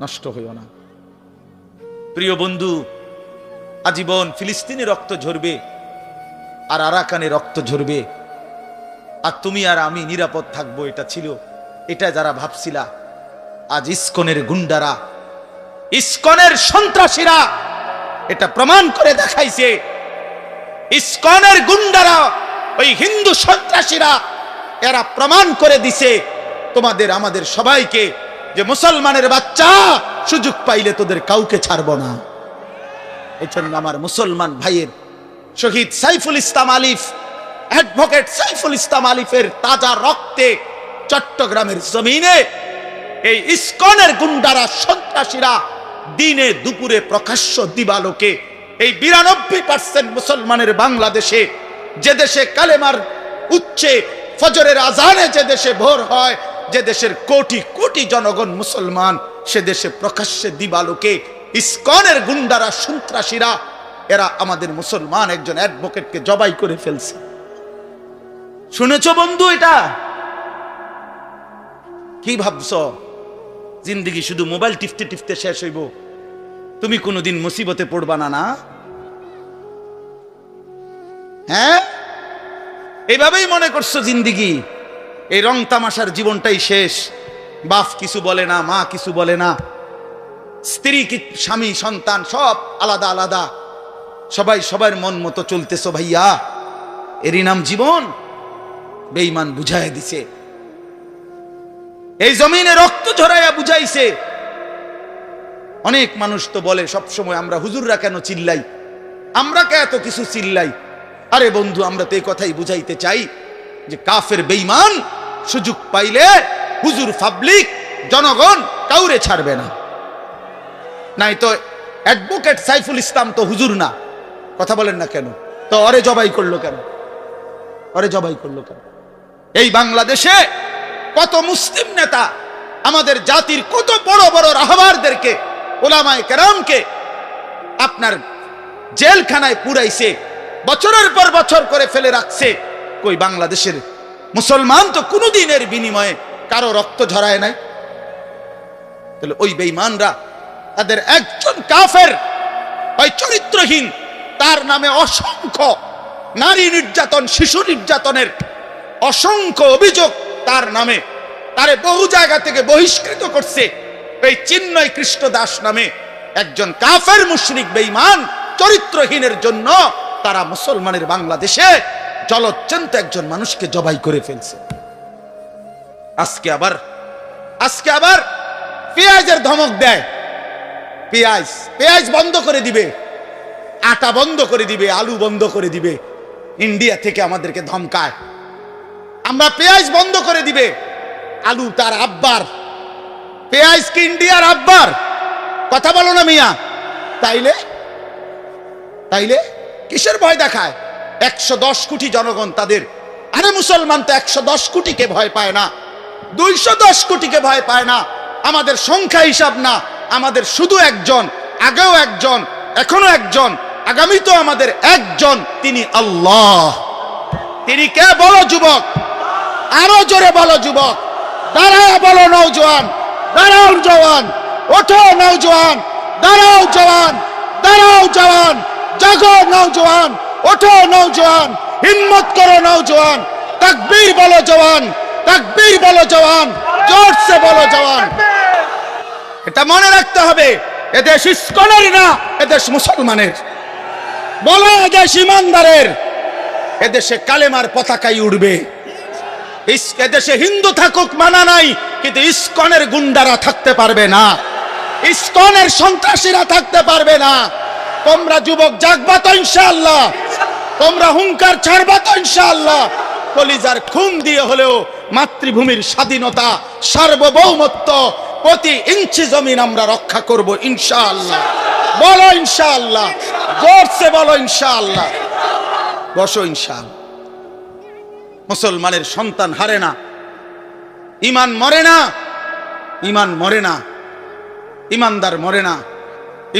নষ্ট হইও না। প্রিয় বন্ধু, আজীবন ফিলিস্তিনে রক্ত ঝরবে আর আরাকানে রক্ত ঝরবে, আর তুমি আর আমি নিরাপদ থাকবো, এটা ছিল, এটা যারা ভাবছিলা, আজ ইসকনের গুন্ডারা, ইসকনের সন্ত্রাসীরা এটা প্রমাণ করে দেখাইছে। ইসকনের গুন্ডারা, ওই হিন্দু সন্ত্রাসীরা, এরা প্রমাণ করে দিছে তোমাদের আমাদের সবাইকে যে মুসলমানের বাচ্চা সুযোগ পাইলে তোদের কাউকে ছাড়বো না। এই জন্য আমার মুসলমান ভাইয়ের শহীদ সাইফুল ইসলাম আলিফ, অ্যাডভোকেট সাইফুল ইসলাম আলিফের তাজা রক্তে চট্টগ্রামের জমিনে এই ইসকনের গুন্ডারা, সন্ত্রাসীরা দিনে দুপুরে প্রকাশ্য দিবালোকে এই 92% মুসলমানের বাংলাদেশে, যে দেশে কালেমার উচ্চে ফজরের আজানে যে দেশে ভোর হয়, যে দেশের কোটি কোটি জনগণ মুসলমান, সে দেশে প্রকাশ্যে দিবালোকে ইসকনের গুন্ডারা, সন্ত্রাসীরা, এরা আমাদের মুসলমান একজন অ্যাডভোকেটকে জবাই করে ফেলছে। শুনেছো বন্ধু? এটা কি ভাবছো? জিন্দেগি শুধু মোবাইল টিপতে টিপতে শেষ হইব? তুমি কোনোদিন মুসিবতে পড়বা না? না, হ্যাঁ? এইভাবেই মনে করছো জিন্দেগি, এই রং তামাশার জীবনটাই শেষ। বাপ কিছু বলে না, মা কিছু বলে না, স্ত্রী, স্বামী, সন্তান সব আলাদা আলাদা, সবাই সবার মন মতো চলতেছো। ভাইয়া, এরই নাম জীবন? বেঈমান বুঝাইয়া দিছে, এই জমিনে রক্ত ঝরাইয়া বুঝাইছে। অনেক মানুষ তো বলে সবসময়, আমরা হুজুররা কেন চিল্লাই, আমরা কে এত কিছু চিল্লাই? আরে বন্ধু, আমরা তো এই কথাই বুঝাইতে চাই যে কাফের বেঈমান সুযোগ পাইলে হুজুর, পাবলিক, জনগণ কাউরে ছাড়বে না। নাই তো অ্যাডভোকেট সাইফুল ইসলাম তো হুজুর না, কথা বলেন না কেন? তো ওরে জবাই করলো কেন? ওরে জবাই করলো কেন? এই বাংলাদেশে কত মুসলিম নেতা আমাদের জাতির কত বড় বড় রাহবারদেরকে, ওলামায়ে কেরামকে আপনার জেলখানায় পুরাইছে, বছরের পর বছর করে ফেলে রাখছে। কই বাংলাদেশের মুসলমান তো কোনোদিনের বিনিময়ে কারো রক্ত ঝরায় নাই। তাহলে ওই বেঈমানরা, তাদের একজন কাফের, ওই চরিত্রহীন, তার নামে অসংখ্য নারী নির্যাতন, শিশু নির্যাতনের অসংখ্য অভিযোগ তার নামে, তারে বহু জায়গা থেকে বহিষ্কৃত করছে। এই চিন্ময় কৃষ্ণ দাস নামে একজন কাফের মুশরিক বেঈমান চরিত্রহীনের জন্য তারা মুসলমানের বাংলাদেশে জলজ্জন্ত একজন মানুষকে জবাই করে ফেলছে। আজকে আবার পেঁয়াজের ধমক দেয়, পেঁয়াজ বন্ধ করে দিবে, আটা বন্ধ করে দিবে, আলু বন্ধ করে দিবে। ইন্ডিয়া থেকে আমাদেরকে ধমকায়, আমরা পেঁয়াজ বন্ধ করে দিবে। আলু তার আব্বার, পেঁয়াজ কি ইন্ডিয়ার আব্বার? কথা বলো না মিয়া। তাইলে কিসের ভয় দেখায়? 110 কোটি জনগণ তাদের, আরে মুসলমান তো 110 কোটিকে ভয় পায় না, 210 কোটিকে ভয় পায় না। আমাদের সংখ্যা হিসাব না, আমাদের শুধু একজন, আগেও একজন, এখনো একজন, আগামী তো আমাদের একজন, তিনি আল্লাহ। তিনি কে? বলো যুবক, আরো জোরে বলো যুবক, দাঁড়াও বলো নওজোয়ান, দাঁড়াও জওয়ান, ওঠো নওজোয়ান, দাঁড়াও জওয়ান, দাঁড়াও জওয়ান, জাগো নওজোয়ান, ওঠো নওজোয়ান, হিম্মত করো নওজোয়ান, তাকবীর বলো জওয়ান, তাকবীর বলো জওয়ান, জোরসে বলো জওয়ান। এটা মনে রাখতে হবে, এদেশ ইসকনের না, এদেশ মুসলমানের। বলো এদেশ ইমানদারের। এদেশে কালেমার পতাকাই উড়বে। এদেশে হিন্দু থাকুক মানা নাই, কিন্তু ইসকনের গুন্ডারা থাকতে পারবে না, ইসকনের সন্ত্রাসীরা থাকতে পারবে না। তোমরা যুবক জাগবা তো ইনশাআল্লাহ, তোমরা হুঙ্কার ছাড়বা তো ইনশাআল্লাহ। কলিজার খুন দিয়ে হলেও মাতৃভূমির স্বাধীনতা, সার্বভৌমত্ব, প্রতি ইঞ্চি জমিন আমরা রক্ষা করব ইনশাআল্লাহ। বলো ইনশাআল্লাহ, জোরসে বলো ইনশাআল্লাহ। বসো ইনশাআল্লাহ। মুসলমানের সন্তান হারে না, ইমান মরে না, ইমান মরে না, ইমানদার মরে না।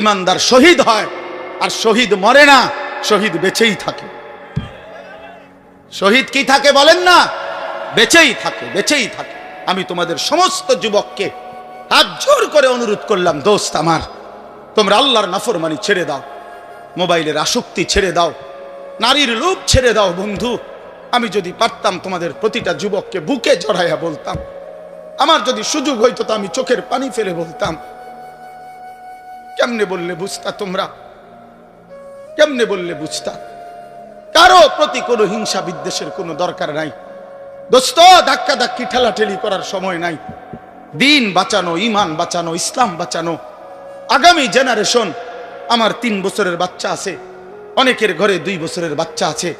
ইমানদার শহীদ হয়, আর শহীদ মরে না, শহীদ বেঁচেই থাকে। শহীদ কি থাকে বলেন না? বেঁচেই থাকে, বেঁচেই থাকে। আমি তোমাদের সমস্ত যুবককে হাত জোর করে অনুরোধ করলাম, দোস্ত আমার, তোমরা আল্লাহর নাফরমানি ছেড়ে দাও, মোবাইলের আসক্তি ছেড়ে দাও, নারীর লোভ ছেড়ে দাও। বন্ধু, আমি যদি পারতাম তোমাদের প্রতিটা যুবককে বুকে জড়াইয়া বলতাম, আমার যদি সুযোগ হইতো তো আমি চোখের পানি ফেলে বলতাম। কেমনে বললে বুঝতা তোমরা? কেমনে বললে বুঝতা? কারো প্রতি কোনো হিংসা বিদ্বেষের কোনো দরকার নাই দোস্ত। ধাক্কা ধাক্কি ঠেলাঠেলি করার সময় নাই। দিন বাঁচানো, ইমান বাঁচানো, ইসলাম বাঁচানো। আগামী জেনারেশন, আমার 3 বছরের বাচ্চা আছে, অনেকের ঘরে 2 বছরের বাচ্চা আছে,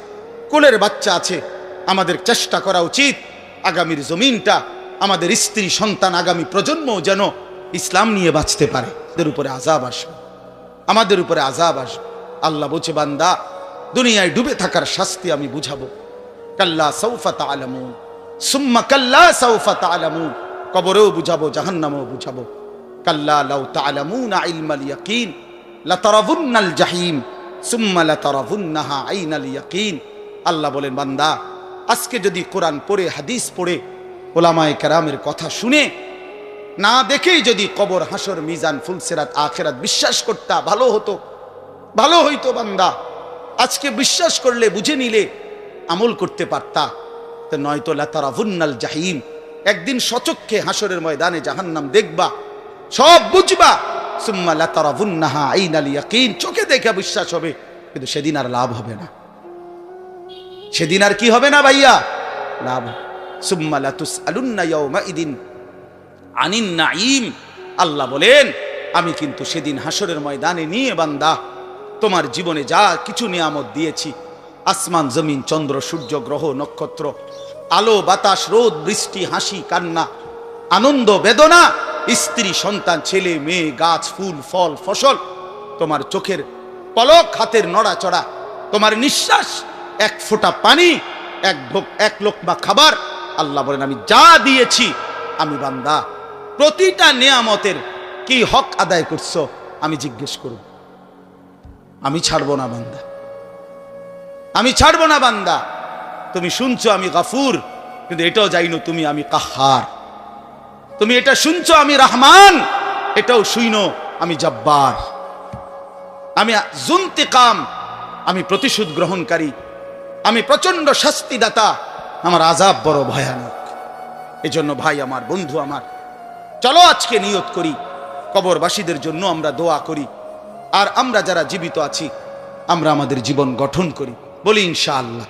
কোলের বাচ্চা আছে। আমাদের চেষ্টা করা উচিত আগামীর জমিনটা, আমাদের স্ত্রী সন্তান, আগামী প্রজন্ম যেন ইসলাম নিয়ে বাঁচতে পারে। আমাদের উপরে আযাব আসবে, আমাদের উপরে আযাব আসবে। আল্লাহ বলছে, বান্দা, দুনিয়ায় ডুবে থাকার শাস্তি আমি বুঝাবো। কাল্লা সাউফা তা'লামুন, সুম্মা কাল্লা সাউফা তা'লামুন। কবরেও বুঝাবো, জাহান্নামেও বুঝাবো। কাল্লা লাউ তা'লামুনা ইলমাল ইয়াকিন লাতারাবুন্নাল জাহিম সুম্মা লাতারাবুন্নাহা আইনাল ইয়াকিন। আল্লাহ বলেন, বান্দা, আজকে যদি কোরআন পড়ে, হাদিস পড়ে, ওলামায়ে কেরামের কথা শুনে, না দেখেই যদি কবর, হাসর, মিজান, ফুলসিরাত, আখিরাত বিশ্বাস করতা, ভালো হতো, ভালো হইতো। বান্দা, আজকে বিশ্বাস করলে, বুঝে নিলে, আমল করতে পারতা। তো নয়তো লাতারাবুন্নাল জাহিম, একদিন সচক্ষে হাসরের ময়দানে জাহান্নাম দেখবা, সব বুঝবা। সুম্মা লাতারাবুন্নাহা আইনাল ইয়াকিন, চোখে দেখে বিশ্বাস হবে, কিন্তু সেদিন আর লাভ হবে না। সেদিন আর কি হবে না ভাইয়া? লাভ। সুম্মা লাতুসআলুন্না ইয়াওমাইদিন আনিন নাঈম। আল্লাহ বলেন, আমি কিন্তু সেদিন হাসরের ময়দানে নিয়ে বান্দা তোমার জীবনে যা কিছু নিয়ামত দিয়েছি, আসমান, জমিন, চন্দ্র, সূর্য, গ্রহ, নক্ষত্র, আলো, বাতাস, রোদ, বৃষ্টি, হাসি, কান্না, আনন্দ, বেদনা, স্ত্রী, সন্তান, ছেলে, মেয়ে, গাছ, ফুল, ফল, ফসল, তোমার চোখের পলক, হাতের নড়াচড়া, তোমার নিঃশ্বাস, এক ফোঁটা পানি, এক লোকমা খাবার। আল্লাহ বলেন, আমি যা দিয়েছি, আমি বান্দা প্রতিটা নিয়ামতের কি হক আদায় করছো আমি জিজ্ঞেস করব। আমি ছাড়বো না বান্দা, আমি ছাড়বো না বান্দা। তুমি শুনছো আমি গাফুর, কিন্তু এটাও জানো তুমি আমি কাহার। তুমি এটা শুনছো আমি রহমান, এটাও শুইনো আমি জব্বার। আমি জুন্তিকাম, আমি প্রতিশোধ গ্রহণকারী, আমি প্রচন্ড শাস্তিদাতা, আমার আযাব বড় ভয়ানক। এজন্য ভাই আমার, বন্ধু আমার, চলো আজকে নিয়ত করি, কবরবাসীদের জন্য আমরা দোয়া করি। আর আমরা যারা জীবিত আছি, আমরা আমাদের জীবন গঠন করি। বলি ইনশাআল্লাহ।